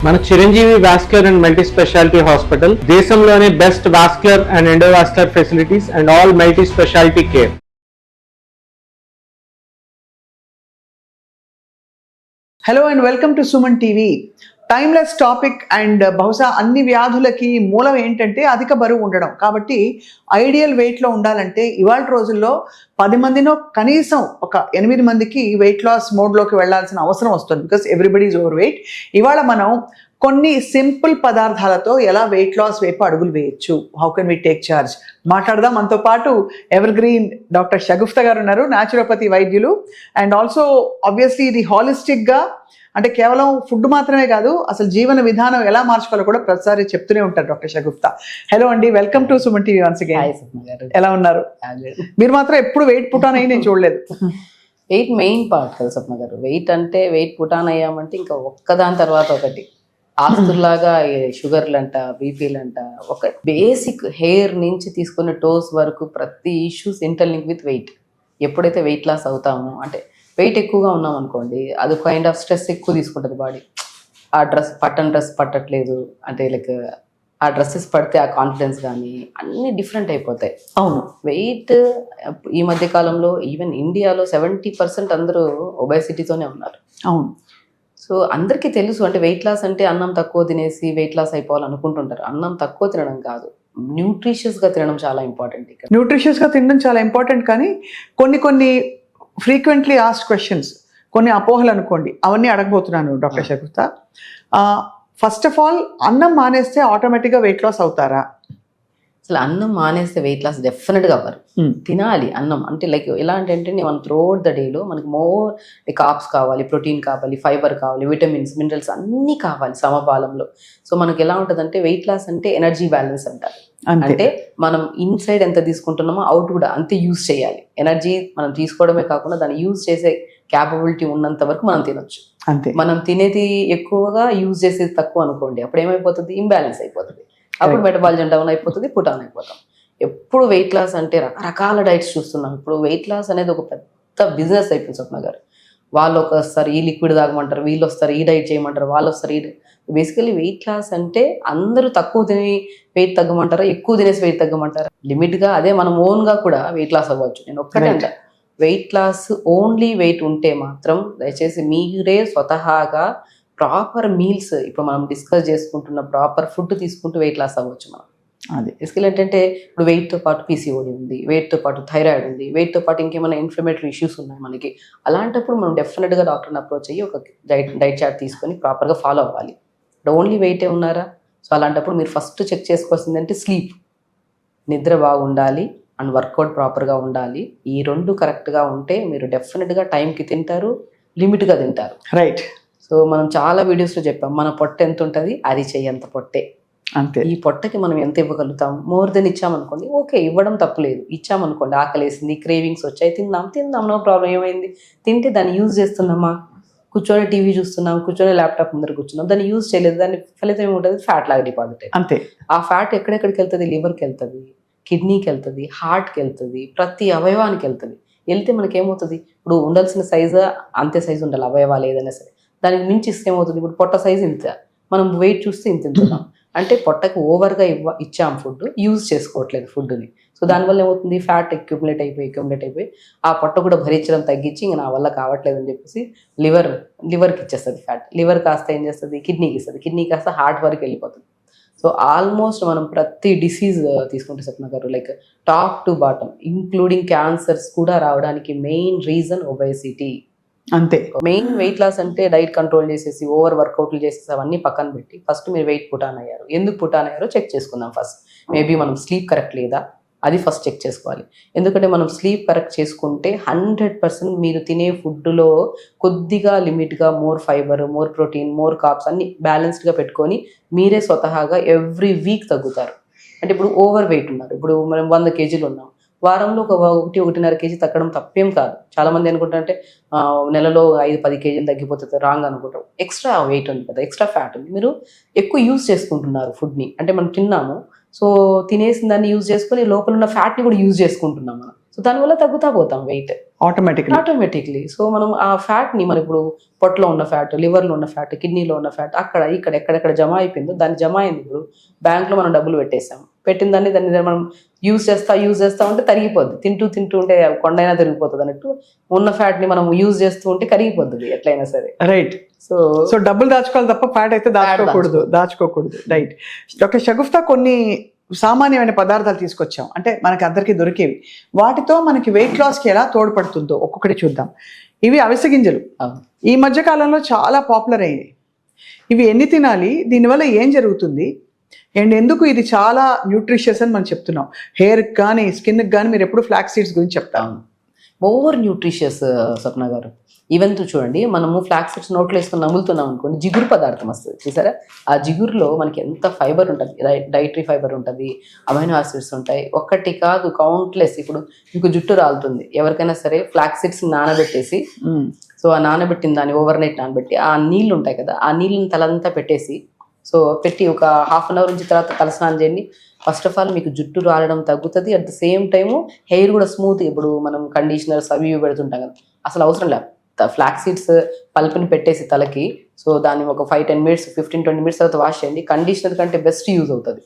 మన Chiranjeevi vascular and multi speciality hospital దేశంలోనే best vascular and endovascular facilities and all multi speciality care. Hello and welcome to Suman TV. Timeless topic and బహుశా అన్ని వ్యాధులకి మూలం ఏంటంటే అధిక బరువు ఉండడం. కాబట్టి ఐడియల్ వెయిట్లో ఉండాలంటే ఇవాళ రోజుల్లో 10 మందినో కనీసం ఒక 8 మందికి వెయిట్ లాస్ మోడ్లోకి వెళ్లాల్సిన అవసరం వస్తుంది. Because everybody is over weight. ఇవాళ మనం కొన్ని సింపుల్ పదార్థాలతో ఎలా వెయిట్ లాస్ వైపు అడుగులు వేయచ్చు, how can we take charge మాట్లాడదాం. మనతో పాటు ఎవర్ గ్రీన్ డాక్టర్ షగుఫ్తా గారు ఉన్నారు, న్యాచురోపతి వైద్యులు. అండ్ ఆల్సో ఆబ్వియస్లీ ఇది హాలిస్టిక్గా, అంటే కేవలం ఫుడ్ మాత్రమే కాదు, అసలు జీవన విధానం ఎలా మార్చుకోవాలో కూడా ప్రతిసారి చెప్తూనే ఉంటారు డాక్టర్ షగుఫ్తా. హలో అండి, welcome to Suman TV once again. ఎలా ఉన్నారు? మీరు మాత్రం ఎప్పుడు వెయిట్ పుటాన్ అయ్యి నేను చూడలేదు. వెయిట్ మెయిన్ పార్ట్ కదా స్వప్న గారు. వెయిట్ అంటే వెయిట్ పుటాన్ అయ్యామంటే ఇంకా ఒక్కదాని తర్వాత ఒకటి ఆస్తుల్లాగా షుగర్లు అంట, బీపీలు అంట, ఒక బేసిక్ హెయిర్ నుంచి తీసుకున్న టోస్ వరకు ప్రతి ఇష్యూస్ ఇంటర్లింక్ విత్ వెయిట్. ఎప్పుడైతే వెయిట్ లాస్ అవుతామో, అంటే వెయిట్ ఎక్కువగా ఉన్నాం అనుకోండి, అది కైండ్ ఆఫ్ స్ట్రెస్ ఎక్కువ తీసుకుంటుంది బాడీ. ఆ డ్రెస్ పట్టట్లేదు, అంటే లైక్ ఆ డ్రెస్సెస్ పడితే ఆ కాన్ఫిడెన్స్ కానీ అన్నీ డిఫరెంట్ అయిపోతాయి. అవును, వెయిట్ ఈ మధ్య కాలంలో ఈవెన్ ఇండియాలో 70% అందరూ ఒబేసిటీతోనే ఉన్నారు. అవును. సో అందరికీ తెలుసు, అంటే వెయిట్ లాస్ అంటే అన్నం తక్కువ తినేసి వెయిట్ లాస్ అయిపోవాలనుకుంటుంటారు. అన్నం తక్కువ తినడం కాదు, న్యూట్రిషియస్గా తినడం చాలా ఇంపార్టెంట్. ఇక్కడ న్యూట్రిషియస్గా తినడం చాలా ఇంపార్టెంట్. కానీ కొన్ని ఫ్రీక్వెంట్లీ ఆస్క్డ్ క్వశ్చన్స్, కొన్ని అపోహలు అనుకోండి, అవన్నీ అడగబోతున్నాను doctor Shagufta. First of all, అన్నం మానేస్తే ఆటోమేటిక్గా వెయిట్ లాస్ అవుతారా? అసలు అన్నం మానేస్తే వెయిట్ లాస్ డెఫినెట్గా అవ్వరు. తినాలి అన్నం. అంటే లైక్ ఎలా అంటే మనం త్రూఅవుట్ ద డేలో మనకి మోర్ కార్బ్స్ కావాలి, ప్రోటీన్ కావాలి, ఫైబర్ కావాలి, విటమిన్స్, మినరల్స్ అన్నీ కావాలి సమపాలంలో. సో మనకి ఎలా ఉంటుంది అంటే వెయిట్ లాస్ అంటే ఎనర్జీ బ్యాలెన్స్ అంటారు. అంటే మనం ఇన్సైడ్ ఎంత తీసుకుంటున్నామో అవుట్ కూడా అంతే యూజ్ చేయాలి. ఎనర్జీ మనం తీసుకోవడమే కాకుండా దాన్ని యూజ్ చేసే క్యాపబిలిటీ ఉన్నంత వరకు మనం తినొచ్చు. అంతే. మనం తినేది ఎక్కువగా యూజ్ చేసేది తక్కువ అనుకోండి, అప్పుడు ఏమైపోతుంది, ఇంబ్యాలెన్స్ అయిపోతుంది. అప్పుడు మెటబాలిజం డౌన్ అయిపోతుంది, పుటాన్ అయిపోతాం. ఎప్పుడు వెయిట్ లాస్ అంటే రకరకాల డైట్స్ చూస్తున్నాం. ఇప్పుడు వెయిట్ లాస్ అనేది ఒక పెద్ద బిజినెస్ అయిపోయింది స్వప్న గారు. వాళ్ళు వస్తారు ఈ లిక్విడ్ తాగమంటారు, వీళ్ళు వస్తారు ఈ డైట్ చేయమంటారు, వాళ్ళు వస్తారు ఈ. బేసికలీ వెయిట్ లాస్ అంటే అందరూ తక్కువ తిని వెయిట్ తగ్గమంటారా, ఎక్కువ తినేసి వెయిట్ తగ్గమంటారా? లిమిట్గా, అదే మనం ఓన్గా కూడా వెయిట్ లాస్ అవ్వచ్చు. నేను ఒక్కటే అంట, వెయిట్ లాస్ ఓన్లీ వెయిట్ ఉంటే మాత్రం దయచేసి మీరే స్వతహాగా ప్రాపర్ మీల్స్, ఇప్పుడు మనం డిస్కస్ చేసుకుంటున్న ప్రాపర్ ఫుడ్ తీసుకుంటూ వెయిట్ లాస్ అవ్వచ్చు మనం. అది బేసికలీ ఏంటంటే ఇప్పుడు వెయిట్తో పాటు పీసీఓడి ఉంది, వెయిట్తో పాటు థైరాయిడ్ ఉంది, వెయిట్తో పాటు ఇంకేమైనా ఇన్ఫ్లమేటరీ ఇష్యూస్ ఉన్నాయి మనకి. అలాంటప్పుడు మనం డెఫినెట్గా డాక్టర్ని అప్రోచ్ అయ్యి ఒక డైట్ చార్ట్ తీసుకొని ప్రాపర్గా ఫాలో అవ్వాలి. ఓన్లీ వెయిటే ఉన్నారా? సో అలాంటప్పుడు మీరు ఫస్ట్ చెక్ చేసుకోవాల్సింది అంటే స్లీప్, నిద్ర బాగుండాలి అండ్ వర్కౌట్ ప్రాపర్గా ఉండాలి. ఈ 2 కరెక్ట్గా ఉంటే మీరు డెఫినెట్గా టైంకి తింటారు, లిమిట్గా తింటారు. రైట్. సో మనం చాలా వీడియోస్లో చెప్పాం, మన పొట్ట ఎంత ఉంటుంది, అది చెయ్యంత పొట్టే. అంతే. ఈ పొట్టకి మనం ఎంత ఇవ్వగలుగుతాం? మోర్ దెన్ ఇచ్చామనుకోండి, ఓకే, ఇవ్వడం తప్పులేదు. ఇచ్చామనుకోండి, ఆకలేసింది, క్రేవింగ్స్ వచ్చాయి, తిందాం, నో ప్రాబ్లం. ఏమైంది? తింటే దాన్ని యూజ్ చేస్తున్నామా? కూర్చొని టీవీ చూస్తున్నాం, కూర్చొని ల్యాప్టాప్ ముందర కూర్చున్నాం, దాన్ని యూజ్ చేయలేదు, దాని ఫలితం ఏముంటుంది? ఫ్యాట్ లాగా డిపాజిట్. అంతే. ఆ ఫ్యాట్ ఎక్కడెక్కడికి వెళ్తుంది? లివర్కి వెళ్తుంది, కిడ్నీకి వెళ్తుంది, హార్ట్కి వెళ్తుంది, ప్రతి అవయవానికి వెళ్తుంది. వెళ్తే మనకి ఏమవుతుంది? ఇప్పుడు ఉండాల్సిన సైజు అంతే సైజు ఉండాలి అవయవాలు ఏదైనా సరే. దానికి మించి ఇస్తే ఏమవుతుంది? ఇప్పుడు పొట్ట సైజు ఇంత, మనం వెయిట్ చూస్తే ఇంత తింటున్నాం అంటే పొట్టకి ఓవర్గా ఇచ్చాం ఫుడ్, యూజ్ చేసుకోవట్లేదు ఫుడ్ని. సో దానివల్ల ఏమవుతుంది? ఫ్యాట్ అక్యుములేట్ అయిపోయి ఆ పొట్ట కూడా భరించడం తగ్గించి ఇంకా నా వల్ల కావట్లేదు అని చెప్పేసి లివర్కి ఇచ్చేస్తుంది ఫ్యాట్. లివర్ కాస్త ఏం చేస్తుంది? కిడ్నీకి ఇస్తుంది, కిడ్నీ కాస్త హార్ట్ వరకు వెళ్ళిపోతుంది. సో ఆల్మోస్ట్ మనం ప్రతి డిసీజ్ తీసుకుంటే స్వప్న గారు, like top to bottom including cancers కూడా రావడానికి మెయిన్ రీజన్ ఒబేసిటీ. అంతే. మెయిన్ వెయిట్ లాస్ అంటే డైట్ కంట్రోల్ చేసేసి ఓవర్ వర్కౌట్లు చేసేసి అవన్నీ పక్కన పెట్టి ఫస్ట్ మీరు వెయిట్ పుటాన్ అయ్యారు, ఎందుకు పుటాన్ అయ్యారో చెక్ చేసుకుందాం ఫస్ట్. మేబీ మనం స్లీప్ కరెక్ట్ లేదా, అది ఫస్ట్ చెక్ చేసుకోవాలి. ఎందుకంటే మనం స్లీప్ కరెక్ట్ చేసుకుంటే 100% మీరు తినే ఫుడ్లో కొద్దిగా లిమిట్గా more fibre, more protein, more carbs అన్ని బ్యాలెన్స్డ్గా పెట్టుకొని మీరే స్వతహాగా ఎవ్రీ వీక్ తగ్గుతారు. అంటే ఇప్పుడు ఓవర్ వెయిట్ ఉన్నారు, ఇప్పుడు మనం 100 kgs ఉన్నాం, వారంలో ఒక 1-1.5 kg తగ్గడం తప్పేం కాదు. చాలామంది అనుకుంటారంటే నెలలో 5-10 kgs తగ్గిపోతుంది, రాంగ్ అనుకుంటారు. ఎక్స్ట్రా వెయిట్ ఉంది కదా, ఎక్స్ట్రా ఫ్యాట్ ఉంది, మీరు ఎక్కువ యూజ్ చేసుకుంటున్నారు ఫుడ్ని. అంటే మనం తిన్నాము, సో తినేసిన దాన్ని యూజ్ చేసుకొని లోపల ఉన్న ఫ్యాట్ని కూడా యూజ్ చేసుకుంటున్నాం మనం. సో దానివల్ల తగ్గుతా పోతాం వెయిట్. ఆటోమేటిక్లీ. సో మనం ఆ ఫ్యాట్ ని మనం ఇప్పుడు పొట్టలో ఉన్న ఫ్యాట్, లివర్ లో ఉన్న ఫ్యాట్, కిడ్నీలో ఉన్న ఫ్యాట్ అక్కడ ఇక్కడ ఎక్కడెక్కడ జమ అయిపోయిందో దాన్ని జమ అయింది. ఇప్పుడు బ్యాంక్ లో మనం డబ్బులు పెట్టేసాం, పెట్టిన దాన్ని మనం యూజ్ చేస్తా ఉంటే తరిగిపోద్ది. తింటూ ఉంటే కొండైనా తిరిగిపోతుంది అన్నట్టు ఉన్న ఫ్యాట్ ని మనం యూజ్ చేస్తూ ఉంటే కరిగిపోతుంది ఎట్లయినా సరే. రైట్. సో డబ్బులు దాచుకోవాలి తప్ప ఫ్యాట్ అయితే దాచుకోకూడదు. రైట్. డాక్టర్ షగుఫ్తా, కొన్ని సామాన్యమైన పదార్థాలు తీసుకొచ్చాం, అంటే మనకి అందరికీ దొరికేవి, వాటితో మనకి వెయిట్ లాస్కి ఎలా తోడ్పడుతుందో ఒక్కొక్కటి చూద్దాం. ఇవి అవిసె గింజలు ఈ మధ్య కాలంలో చాలా పాపులర్ అయ్యాయి. ఇవి ఎన్ని తినాలి, దీనివల్ల ఏం జరుగుతుంది, అండ్ ఎందుకు ఇది చాలా న్యూట్రిషియస్ అని మనం చెప్తున్నాం? హెయిర్కి కానీ స్కిన్కి కానీ మీరు ఎప్పుడు ఫ్లాక్స్ సీడ్స్ గురించి చెప్తాం. ఓవర్ న్యూట్రిషియస్ స్వప్న గారు. ఈవెన్ చూడండి, మనము ఫ్లాక్స్ సీడ్స్ నోట్లో వేసుకొని నములుతున్నాం అనుకోండి, జిగురు పదార్థం వస్తుంది చూసారా, ఆ జిగురులో మనకి ఎంత ఫైబర్ ఉంటుంది, డైటరీ ఫైబర్ ఉంటుంది, అమైనో యాసిడ్స్ ఉంటాయి. ఒక్కటి కాదు, కౌంట్లెస్. ఇప్పుడు మీకు జుట్టు రాలుతుంది, ఎవరికైనా సరే ఫ్లాక్స్ సీడ్స్ నానబెట్టేసి, సో ఆ నానబెట్టిన దాన్ని ఓవర్ నైట్ నానబెట్టి ఆ నీళ్ళు ఉంటాయి కదా, ఆ నీళ్ళని తలంతా పెట్టేసి, సో పెట్టి ఒక హాఫ్ అన్ అవర్ నుంచి తర్వాత తలస్నానం చేయండి. ఫస్ట్ ఆఫ్ ఆల్ మీకు జుట్టు రాలడం తగ్గుతుంది, at the same time hair కూడా స్మూత్. ఇప్పుడు మనం కండిషనర్స్ అవి ఇవి పెడుతుంటాం కదా, అసలు అవసరం లేదు. ఫ్లాక్స్ సీడ్స్ పల్పుని పెట్టేసి తలకి, సో దాన్ని ఒక 5-10 మినిట్స్ 15-20 మినిట్స్ తర్వాత వాష్ చేయండి. కండిషనర్ కంటే బెస్ట్ యూజ్ అవుతుంది.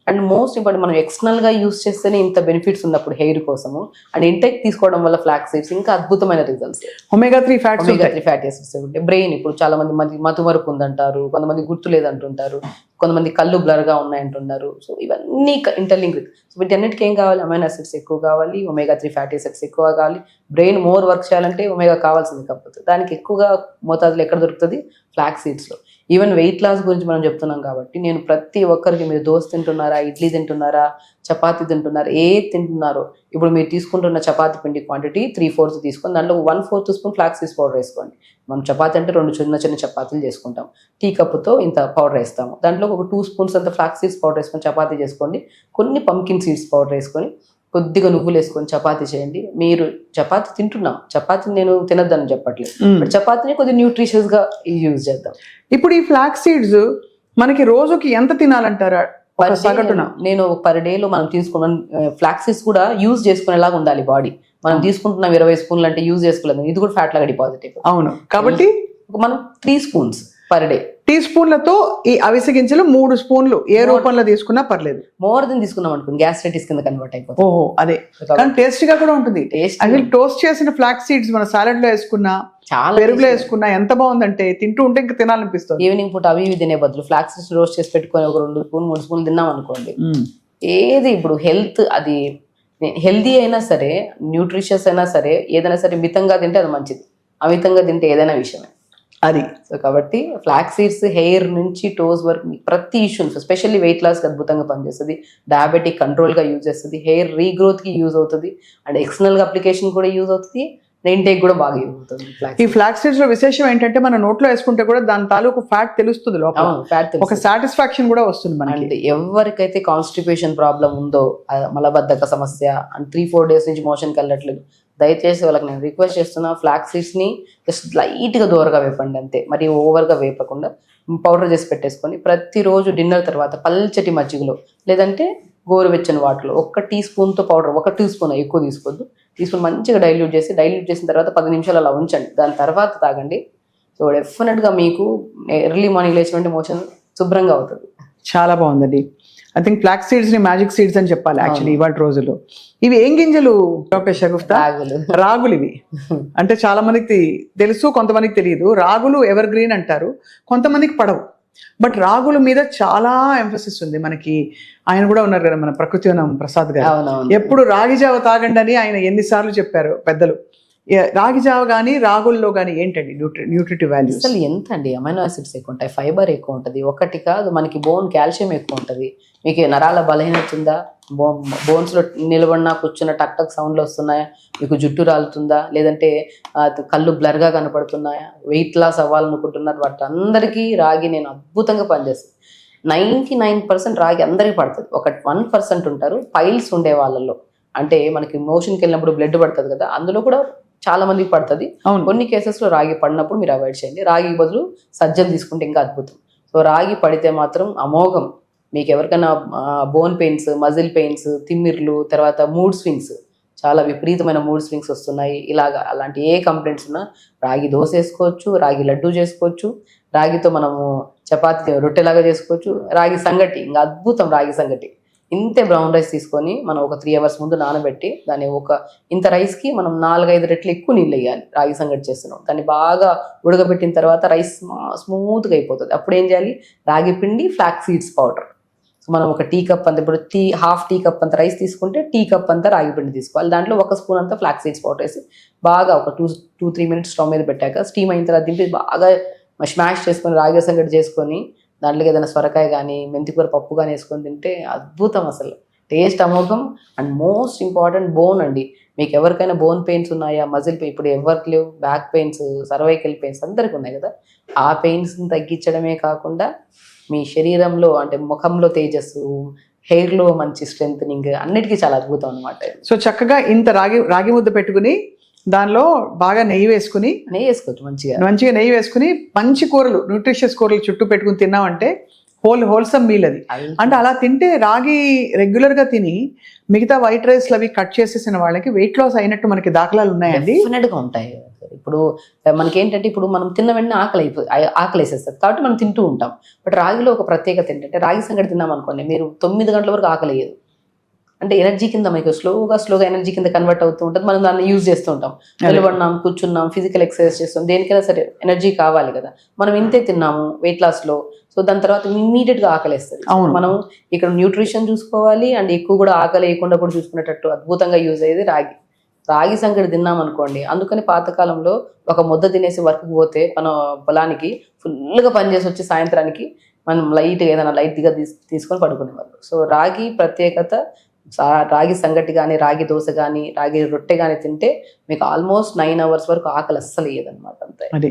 అండ్ మోస్ట్ ఇంపార్టెంట్, మనం ఎక్స్టర్నల్ గా యూజ్ చేస్తేనే ఇంత బెనిఫిట్స్ ఉన్నప్పుడు హెయిర్ కోసము, అండ్ ఇంటెక్ తీసుకోవడం వల్ల ఫ్లాక్స్ సీడ్స్ ఇంకా అద్భుతమైన రిజల్ట్స్. ఒమేగా-3 ఫ్యాటీ యాసిడ్స్ ఉంటాయి. బ్రెయిన్, ఇప్పుడు చాలా మంది మతుమరుపు ఉందంటారు, కొంతమంది గుర్తు లేదంటుంటారు, కొంతమంది కళ్ళు బ్లర్ గా ఉన్నాయంటున్నారు. సో ఇవన్నీ ఇంటర్లింక్. సో వీటన్నిటికి ఏం కావాలి? అమైనో యాసిడ్స్ ఎక్కువ కావాలి, ఒమేగా-3 ఫ్యాటీ యాసిడ్స్ ఎక్కువ కావాలి. బ్రెయిన్ మోర్ వర్క్ చేయాలంటే ఒమేగా కావాల్సింది, కాకపోతే దానికి ఎక్కువగా మోతాదులో ఎక్కడ దొరుకుతుంది? ఫ్లాక్స్ సీడ్స్ లో. ఈవెన్ వెయిట్ లాస్ గురించి మనం చెప్తున్నాం కాబట్టి నేను ప్రతి ఒక్కరికి, మీరు దోశ తింటున్నారా, ఇడ్లీ తింటున్నారా, చపాతీ తింటున్నారా, ఏది తింటున్నారో, ఇప్పుడు మీరు తీసుకుంటున్న చపాతీ పిండి క్వాంటిటీ 3/4 తీసుకొని దాంట్లో 1/4 స్పూన్ ఫ్లాక్స్ సీడ్స్ పౌడర్ వేసుకోండి. మనం చపాతీ అంటే 2 చిన్న చపాతీలు చేసుకుంటాం, టీ కప్పుతో ఇంత పౌడర్ వేస్తాము, దాంట్లో ఒక 2 స్పూన్స్ అంత ఫ్లాక్స్ సీడ్స్ పౌడర్ వేసుకొని చపాతీ చేసుకోండి. కొన్ని పంకిన్ సీడ్స్ పౌడర్ వేసుకొని కొద్దిగా నువ్వులు వేసుకొని చపాతీ చేయండి. మీరు చపాతీ తింటున్నాం, చపాతీ నేను తినద్దని చెప్పట్లేదు, చపాతీని కొద్దిగా న్యూట్రిషియస్ గా యూజ్ చేద్దాం. ఇప్పుడు ఈ ఫ్లాక్స్ సీడ్స్ మనకి రోజుకి ఎంత తినాలంటారా? సగటున నేను పర్ డేలో మనం తీసుకున్న ఫ్లాక్స్ సీడ్స్ కూడా యూజ్ చేసుకునేలాగా ఉండాలి బాడీ. మనం తీసుకుంటున్నాం 20 స్పూన్లు అంటే యూజ్ చేసుకోలేదు, ఇది కూడా ఫ్యాట్ లాగా డిపాజిట్ అయిపోతుంది. అవును, కాబట్టి మనం 3 స్పూన్స్ పర్ డే. టీ స్పూన్లతో ఈ అవిసె గింజలు 3 స్పూన్లు ఏ రూపంలో తీసుకున్నా పర్లేదు. మోర్ దెన్ తీసుకున్నాం అనుకోండి, గ్యాస్ట్రైటిస్ కింద కన్వర్ట్ అయిపోతుంది. ఓహో, అదే. కానీ టేస్ట్ గా కూడా ఉంటుంది. టోస్ట్ చేసిన ఫ్లాక్స్ సీడ్స్ మన సాలడ్ లో వేసుకున్నా, చాలా పెరుగులో వేసుకున్నా ఎంత బాగుందంటే, తింటూ ఉంటే ఇంకా తినాలనిపిస్తుంది. ఈవినింగ్ పూట అవి తినే బదులు ఫ్లాక్స్ సీడ్స్ రోస్ట్ చేసి పెట్టుకొని ఒక 2 స్పూన్ 3 స్పూన్లు తిన్నాం అనుకోండి, ఏది ఇప్పుడు హెల్త్, అది హెల్దీ అయినా సరే, న్యూట్రిషియస్ అయినా సరే, ఏదైనా సరే మితంగా తింటే అది మంచిది, అమితంగా తింటే ఏదైనా విషయమే అది. సో కాబట్టి ఫ్లాక్స్ సీడ్స్ హెయిర్ నుంచి టోస్ వరకు ప్రతి ఇష్యూస్, ఎస్పెషల్లీ వెయిట్ లాస్కి అద్భుతంగా పనిచేస్తుంది, డయాబెటిక్ కంట్రోల్గా యూజ్ చేస్తుంది, హెయిర్ రీగ్రోత్కి యూజ్ అవుతుంది, అండ్ ఎక్స్టర్నల్గా అప్లికేషన్ కూడా యూజ్ అవుతుంది, ఇంటేక్ కూడా బాగా యూజ్ అవుతుంది. ఈ ఫ్లాక్స్ సీడ్స్ లో విశేషం ఏంటంటే, మన నోట్లో వేసుకుంటే కూడా దాని తాలూకు ఫ్యాట్ తెలుస్తుంది లోపల, ఒక సాటిస్ఫాక్షన్ కూడా వస్తుంది మనకి. ఎవరికైతే కాన్స్టిపేషన్ ప్రాబ్లం ఉందో, మలబద్ధక సమస్య, అండ్ 3-4 డేస్ నుంచి మోషన్కి వెళ్ళట్లేదు, దయచేసి వాళ్ళకి నేను రిక్వెస్ట్ చేస్తున్నా, ఫ్లాక్స్ సీడ్స్ ని జస్ట్ లైట్ గా దూరగా వేపండి అంతే, మరి ఓవర్ గా వేపకుండా పౌడర్ చేసి పెట్టేసుకొని ప్రతిరోజు డిన్నర్ తర్వాత పల్చటి మజ్జిగలో లేదంటే గోరువెచ్చని వాటర్లో 1 టీ స్పూన్తో పౌడర్, 1 టీ స్పూన్, ఎక్కువ తీసుకోవద్దు, తీసుకుని మంచిగా డైల్యూట్ చేసిన తర్వాత 10 నిమిషాలు అలా ఉంచండి, దాని తర్వాత తాగండి. సో డెఫినెట్ గా మీకు ఎర్లీ మార్నింగ్ లేచినట్టు మోషన్ శుభ్రంగా అవుతుంది. చాలా బాగుందండి. ఐ థింక్ ఫ్లాక్స్ సీడ్స్ ని మ్యాజిక్ సీడ్స్ అని చెప్పాలి యాక్చువల్లీ ఇవాళ రోజుల్లో. ఇవి ఏం గింజలు డాక్టర్ షగుఫ్తా? రాగులు. ఇవి అంటే చాలా మందికి తెలుసు, కొంతమందికి తెలియదు. రాగులు ఎవర్ గ్రీన్ అంటారు, కొంతమందికి పడవు. బట్ రాగుల మీద చాలా ఎంఫసిస్ ఉంది మనకి. ఆయన కూడా ఉన్నారు కదా, మన ప్రకృతి వనం ప్రసాద్ గారు, ఎప్పుడు రాగి జావ తాగండి అని ఆయన ఎన్నిసార్లు చెప్పారు పెద్దలు. రాగి జావ కానీ రాగుల్లో కానీ ఏంటండి న్యూట్రిటివ్ వాల్యూస్? అసలు ఎంత అండి, అమైనో యాసిడ్స్ ఎక్కువ ఉంటాయి, ఫైబర్ ఎక్కువ ఉంటుంది, ఒకటి కాదు మనకి బోన్ కాల్షియం ఎక్కువ ఉంటుంది. మీకు నరాల బలహీనత ఉందా, బోన్స్ లో నిలబడినా కూర్చున్న టక్ టక్ సౌండ్లు వస్తున్నాయా, మీకు జుట్టు రాలుతుందా, లేదంటే కళ్ళు బ్లర్ గా కనపడుతున్నాయా, వెయిట్ లాస్ అవ్వాలనుకుంటున్నారు, వాటి అందరికీ రాగి నేను అద్భుతంగా పనిచేస్తాను. 99% రాగి అందరికీ పడుతుంది. ఒక 1% ఉంటారు పైల్స్ ఉండే వాళ్ళలో, అంటే మనకి మోషన్కి వెళ్ళినప్పుడు బ్లడ్ పడుతుంది కదా, అందులో కూడా చాలా మందికి పడుతుంది. కొన్ని కేసెస్లో రాగి పడినప్పుడు మీరు అవాయిడ్ చేయండి. రాగి బదులు సజ్జలు తీసుకుంటే ఇంకా అద్భుతం. సో రాగి పడితే మాత్రం అమోఘం. మీకు ఎవరికైనా బోన్ పెయిన్స్, మజిల్ పెయిన్స్, తిమ్మిర్లు, తర్వాత మూడ్ స్వింగ్స్, చాలా విపరీతమైన మూడ్ స్వింగ్స్ వస్తున్నాయి, ఇలాగా అలాంటి ఏ కంప్లైంట్స్ ఉన్నా రాగి దోశ వేసుకోవచ్చు, రాగి లడ్డు చేసుకోవచ్చు, రాగితో మనము చపాతి రొట్టెలాగా చేసుకోవచ్చు, రాగి సంగటి ఇంకా అద్భుతం. రాగి సంగటి ఇంతే బ్రౌన్ రైస్ తీసుకొని మనం ఒక 3 hours ముందు నానబెట్టి దాన్ని ఇంత రైస్కి మనం 4-5 రెట్లు ఎక్కువ నీళ్ళు వేయాలి. రాగి సంగటి చేస్తున్నాం, దాన్ని బాగా ఉడకబెట్టిన తర్వాత రైస్ స్మూత్గా అయిపోతుంది. అప్పుడు ఏం చేయాలి, రాగి పిండి, ఫ్లాక్ సీడ్స్ పౌడర్. సో మనం ఒక టీ కప్ అంత, ఇప్పుడు హాఫ్ టీ కప్ అంత రైస్ తీసుకుంటే టీ కప్ అంతా రాగి పిండి తీసుకోవాలి. దాంట్లో 1 స్పూన్ అంతా ఫ్లాక్ సీడ్స్ పౌడర్ వేసి బాగా ఒక 2-3 minutes స్టవ్ మీద పెట్టాక స్టీమ్ అయిన తర్వాత దింపి బాగా స్మాష్ చేసుకొని రాగి సంగటి చేసుకొని దాంట్లోకి ఏదైనా సొరకాయ కానీ మెంతికూర పప్పు కానీ వేసుకొని తింటే అద్భుతం. అసలు టేస్ట్ అమోఘం. అండ్ మోస్ట్ ఇంపార్టెంట్ బోన్ అండి. మీకు ఎవరికైనా బోన్ పెయిన్స్ ఉన్నాయా, మజిల్ పెయిన్, ఇప్పుడు ఎవరికి లేవు, బ్యాక్ పెయిన్స్, సర్వైకల్ పెయిన్స్ అందరికి ఉన్నాయి కదా, ఆ పెయిన్స్ని తగ్గించడమే కాకుండా మీ శరీరంలో అంటే ముఖంలో తేజస్సు, హెయిర్లో మంచి స్ట్రెంగ్, అన్నిటికీ చాలా అద్భుతం అనమాట. సో చక్కగా ఇంత రాగి ముద్ద పెట్టుకుని దానిలో బాగా నెయ్యి వేసుకోవచ్చు, మంచిగా నెయ్యి వేసుకుని మంచి కూరలు, న్యూట్రిషియస్ కూరలు చుట్టూ పెట్టుకుని తిన్నామంటే హోల్సమ్ మీల్ అది. అంటే అలా తింటే రాగి రెగ్యులర్గా తిని మిగతా వైట్ రైస్లు అవి కట్ చేసేసిన వాళ్ళకి వెయిట్ లాస్ అయినట్టు మనకి దాఖలాలు ఉన్నాయండి. డెఫినెట్గా ఉంటాయి. ఇప్పుడు మనకి ఏంటంటే ఇప్పుడు మనం తిన్న వెంటనే ఆకలి వేసేస్తుంది కాబట్టి మనం తింటూ ఉంటాం. బట్ రాగిలో ఒక ప్రత్యేకత ఏంటంటే రాగి సంగటి తిన్నాం అనుకోండి, మీరు 9 గంటల వరకు ఆకలి వేయదు. అంటే ఎనర్జీ కింద మీకు స్లోగా ఎనర్జీ కింద కన్వర్ట్ అవుతూ ఉంటుంది. మనం దాన్ని యూజ్ చేస్తూ ఉంటాం, నిలబడినాం, కూర్చున్నాం, ఫిజికల్ ఎక్సర్సైజ్ చేస్తాం, దేనికైనా సరే ఎనర్జీ కావాలి కదా. మనం ఇంతే తిన్నాము వెయిట్ లాస్లో, సో దాని తర్వాత ఇమ్మీడియట్గా ఆకలిస్తుంది. మనం ఇక్కడ న్యూట్రిషన్ చూసుకోవాలి అండ్ ఎక్కువ కూడా ఆకలి వేయకుండా కూడా చూసుకునేటట్టు అద్భుతంగా యూజ్ అయ్యేది రాగి సంగటి తిన్నాం అనుకోండి. అందుకని పాతకాలంలో ఒక ముద్ద తినేసి వర్క్కి పోతే మన పొలానికి ఫుల్గా పనిచేసి వచ్చి సాయంత్రానికి మనం ఏదైనా లైట్గా తీసుకొని పడుకునేవాళ్ళు. సో రాగి ప్రత్యేకత, రాగి సంగటి కానీ, రాగి దోశ కానీ, రాగి రొట్టె కానీ తింటే మీకు ఆల్మోస్ట్ 9 hours వరకు ఆకలి అస్సలు వేయదన్నమాట. అంతే, అది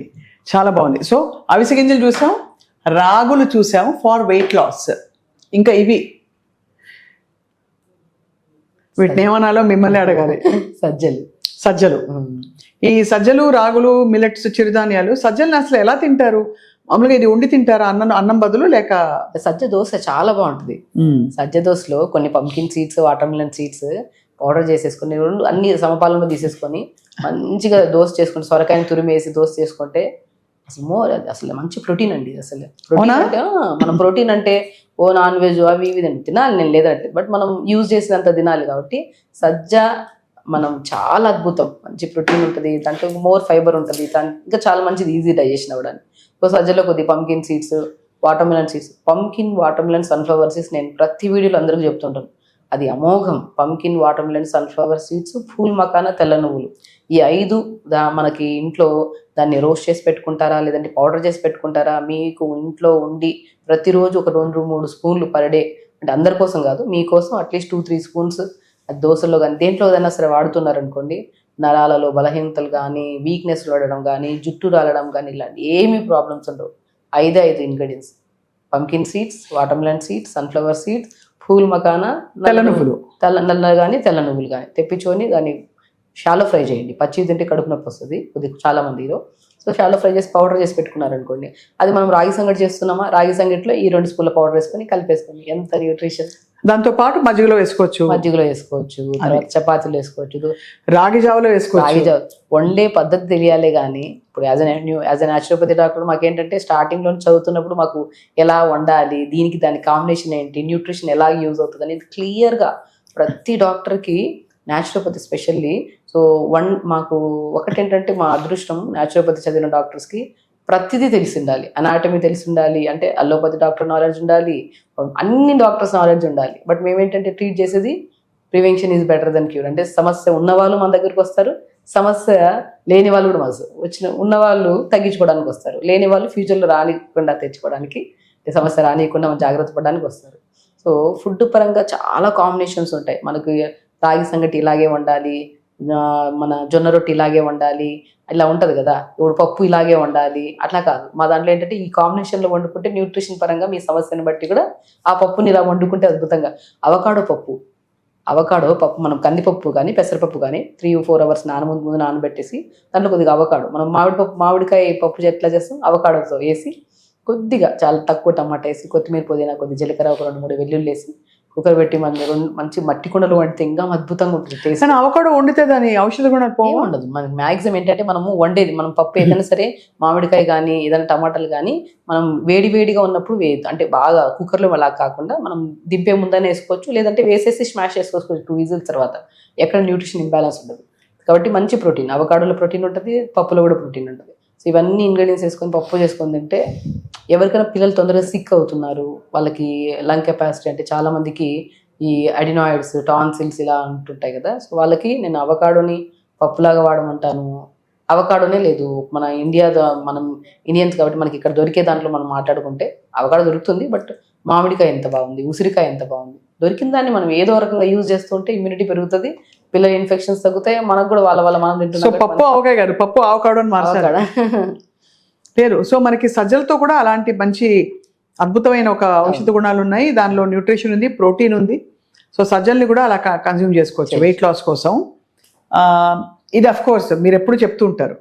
చాలా బాగుంది. సో అవిసె గింజలు చూసాం, రాగులు చూసాము ఫార్ వెయిట్ లాస్. ఇంకా వీటిని ఏమనాలో మిమ్మల్ని అడగాలి. సజ్జలు. ఈ సజ్జలు, రాగులు, మిల్లెట్స్, చిరుధాన్యాలు, సజ్జలను అసలు ఎలా తింటారు? మామూలుగా ఇది వండి తింటారా అన్నం బదులు, లేక? సజ్జ దోశ చాలా బాగుంటుంది. సజ్జ దోశలో కొన్ని pumpkin seeds, water melon seeds powder చేసేసుకుని అన్ని సమపాలంలో తీసేసుకొని మంచిగా దోశ చేసుకుంటే, సొరకాయని తురిమేసి దోశ చేసుకుంటే అసలు మంచి ప్రోటీన్ అండి. అసలు మనం ప్రోటీన్ అంటే నాన్ వెజ్ అవి ఇవి తినాలి, నేను లేదంటే, బట్ మనం యూజ్ చేసినంత తినాలి. కాబట్టి సజ్జ మనం చాలా అద్భుతం, మంచి ప్రోటీన్ ఉంటుంది, దాంట్లో మోర్ ఫైబర్ ఉంటుంది, ఇంకా చాలా మంచిది, ఈజీ డైజెషన్ అవ్వడానికి. సో సజ్జలో కొద్ది pumpkin seeds, water melon seeds, pumpkin, watermelon, sunflower seeds నేను ప్రతి వీడియోలో అందరికీ చెప్తుంటాను, అది అమోఘం. Pumpkin, watermelon, sunflower seeds, phool makhana, తెల్ల నువ్వులు, ఈ 5 మనకి ఇంట్లో దాన్ని రోస్ట్ చేసి పెట్టుకుంటారా లేదంటే పౌడర్ చేసి పెట్టుకుంటారా, మీకు ఇంట్లో ఉండి ప్రతిరోజు ఒక 2-3 స్పూన్లు పర్ డే, అంటే అందరి కోసం కాదు, మీకోసం అట్లీస్ట్ 2-3 స్పూన్స్ దోశలో కానీ దేంట్లో ఏదైనా సరే వాడుతున్నారనుకోండి, నరాలలో బలహీనతలు కానీ, వీక్నెస్ పడడం కానీ, జుట్టు రాలడం కానీ, ఇలాంటి ఏమీ ప్రాబ్లమ్స్ ఉండవు. 5 ingredients: pumpkin seeds, water melon seeds, sunflower seeds, phool makhana, తెల్ల నువ్వులు, నల్ల కానీ తెల్ల నువ్వులు కానీ తెప్పించుకొని దాన్ని షాలో ఫ్రై చేయండి. పచ్చి తింటే కడుపు నొప్పి వస్తుంది కొద్దిగా చాలా మందిలో. సో షాలో ఫ్రై చేసి పౌడర్ చేసి పెట్టుకున్నారనుకోండి, అది మనం రాగి సంగటి చేస్తున్నామా, రాగి సంగటిలో ఈ 2 స్పూన్ల పౌడర్ వేసుకొని కలిపేసుకోండి. ఎంత న్యూట్రిషన్. దాంతో పాటు మజ్జిగలో వేసుకోవచ్చు, తర్వాత చపాతీలు వేసుకోవచ్చు, రాగి జావలో వేసుకోవచ్చు. రాగి జావ వండే పద్ధతి తెలియాలి. కానీ ఇప్పుడు యాజ్ ఎ న్యాచురోపతి డాక్టర్ మాకేంటంటే స్టార్టింగ్లో చదువుతున్నప్పుడు మాకు ఎలా వండాలి, దీనికి దాని కాంబినేషన్ ఏంటి, న్యూట్రిషన్ ఎలా యూజ్ అవుతుంది అనేది క్లియర్గా ప్రతి డాక్టర్కి, న్యాచురోపతి స్పెషల్లీ. సో మాకు ఒకటేంటంటే మా అదృష్టం, న్యాచురోపతి చదివిన డాక్టర్స్కి ప్రతిదీ తెలిసి ఉండాలి. అనాటమీ తెలిసి ఉండాలి, అంటే అల్లోపతి డాక్టర్ నాలెడ్జ్ ఉండాలి, అన్ని డాక్టర్స్ నాలెడ్జ్ ఉండాలి. బట్ మేమేంటంటే ట్రీట్ చేసేది prevention is better than cure. అంటే సమస్య ఉన్నవాళ్ళు మన దగ్గరికి వస్తారు, సమస్య లేని వాళ్ళు కూడా ఉన్నవాళ్ళు తగ్గించుకోవడానికి వస్తారు, లేని వాళ్ళు ఫ్యూచర్లో రానికుండా తెచ్చుకోవడానికి, సమస్య రానియకుండా మనం జాగ్రత్త పడడానికి వస్తారు. సో ఫుడ్ పరంగా చాలా కాంబినేషన్స్ ఉంటాయి. మనకు రాగి సంగటి ఇలాగే వండాలి, మన జొన్న రొట్టి ఇలాగే వండాలి, ఇలా ఉంటుంది కదా. ఇప్పుడు పప్పు ఇలాగే వండాలి, అట్లా కాదు. మా దాంట్లో ఏంటంటే ఈ కాంబినేషన్లో వండుకుంటే న్యూట్రిషన్ పరంగా మీ సమస్యను బట్టి కూడా ఆ పప్పుని ఇలా వండుకుంటే అద్భుతంగా. అవకాడో పప్పు మనం కందిపప్పు కానీ పెసరపప్పు కానీ 3-4 hours ముందు నానబెట్టేసి దాంట్లో కొద్దిగా అవకాడో, మనం మామిడికాయ పప్పు ఎట్లా చేస్తాం, అవకాడోతో వేసి కొద్దిగా చాలా తక్కువ టమాటా వేసి, కొత్తిమీర, పుదీనా, కొద్ది జీలకర్ర, ఒక 2-3 వెల్లుల్లి వేసి కుక్కర్ పెట్టి మంచి మట్టి కుండలు వండితే ఇంకా అద్భుతంగా ఉంటుంది టేస్ట్. కానీ అవకాడో వండితే దాని ఔషధ గుణాలు పోవు. ఉండదు మనకి మ్యాక్సిమం ఏంటంటే మనము వండేది మనం పప్పు ఏదైనా సరే మామిడికాయ కానీ ఏదైనా టమాటాలు కానీ మనం వేడిగా ఉన్నప్పుడు వేయద్దు. అంటే బాగా కుక్కర్లో అలా కాకుండా మనం దింపే ముందనే వేసుకోవచ్చు, లేదంటే వేసేసి స్మాష్ చేసుకోవచ్చు 2 విజిల్స్ తర్వాత. ఎక్కడ న్యూట్రిషన్ ఇంబ్యాలెన్స్ ఉండదు కాబట్టి మంచి ప్రోటీన్. అవకాడోలో ప్రోటీన్ ఉంటుంది, పప్పులో కూడా ప్రోటీన్ ఉంటుంది. సో ఇవన్నీ ఇంగ్రీడియంట్స్ వేసుకొని పప్పు చేసుకొని తింటే ఎవరికైనా పిల్లలు తొందరగా సిక్ అవుతున్నారు, వాళ్ళకి లంగ్ కెపాసిటీ అంటే చాలా మందికి ఈ అడినాయిడ్స్, టాన్సిల్స్ ఇలా ఉంటుంటాయి కదా, సో వాళ్ళకి నేను అవకాడోని పప్పులాగా వాడమంటాను. అవకాడోనే లేదు మన మనం ఇండియన్స్ కాబట్టి మనకి ఇక్కడ దొరికే దాంట్లో మనం మాట్లాడుకుంటే అవకాడో దొరుకుతుంది, బట్ మామిడికాయ ఎంత బాగుంది, ఉసిరికాయ ఎంత బాగుంది, దొరికిన దాన్ని మనం ఏదో రకంగా యూజ్ చేస్తుంటే ఇమ్యూనిటీ పెరుగుతుంది, పిల్లల ఇన్ఫెక్షన్స్ తగ్గుతాయి, మనకు కూడా వాళ్ళ మనం సో తింటున్నాం. పప్పు ఆవకాయ కాదు, పప్పు ఆవకాడో అని మార్చారు పేరు. సో మనకి సజ్జలతో కూడా అలాంటి మంచి అద్భుతమైన ఒక ఔషధ గుణాలు ఉన్నాయి, దానిలో న్యూట్రిషన్ ఉంది, ప్రోటీన్ ఉంది. సో సజ్జల్ని కూడా అలా కన్జ్యూమ్ చేసుకోవచ్చు వెయిట్ లాస్ కోసం. ఇది అఫ్ కోర్స్ మీరు ఎప్పుడు చెప్తూ ఉంటారు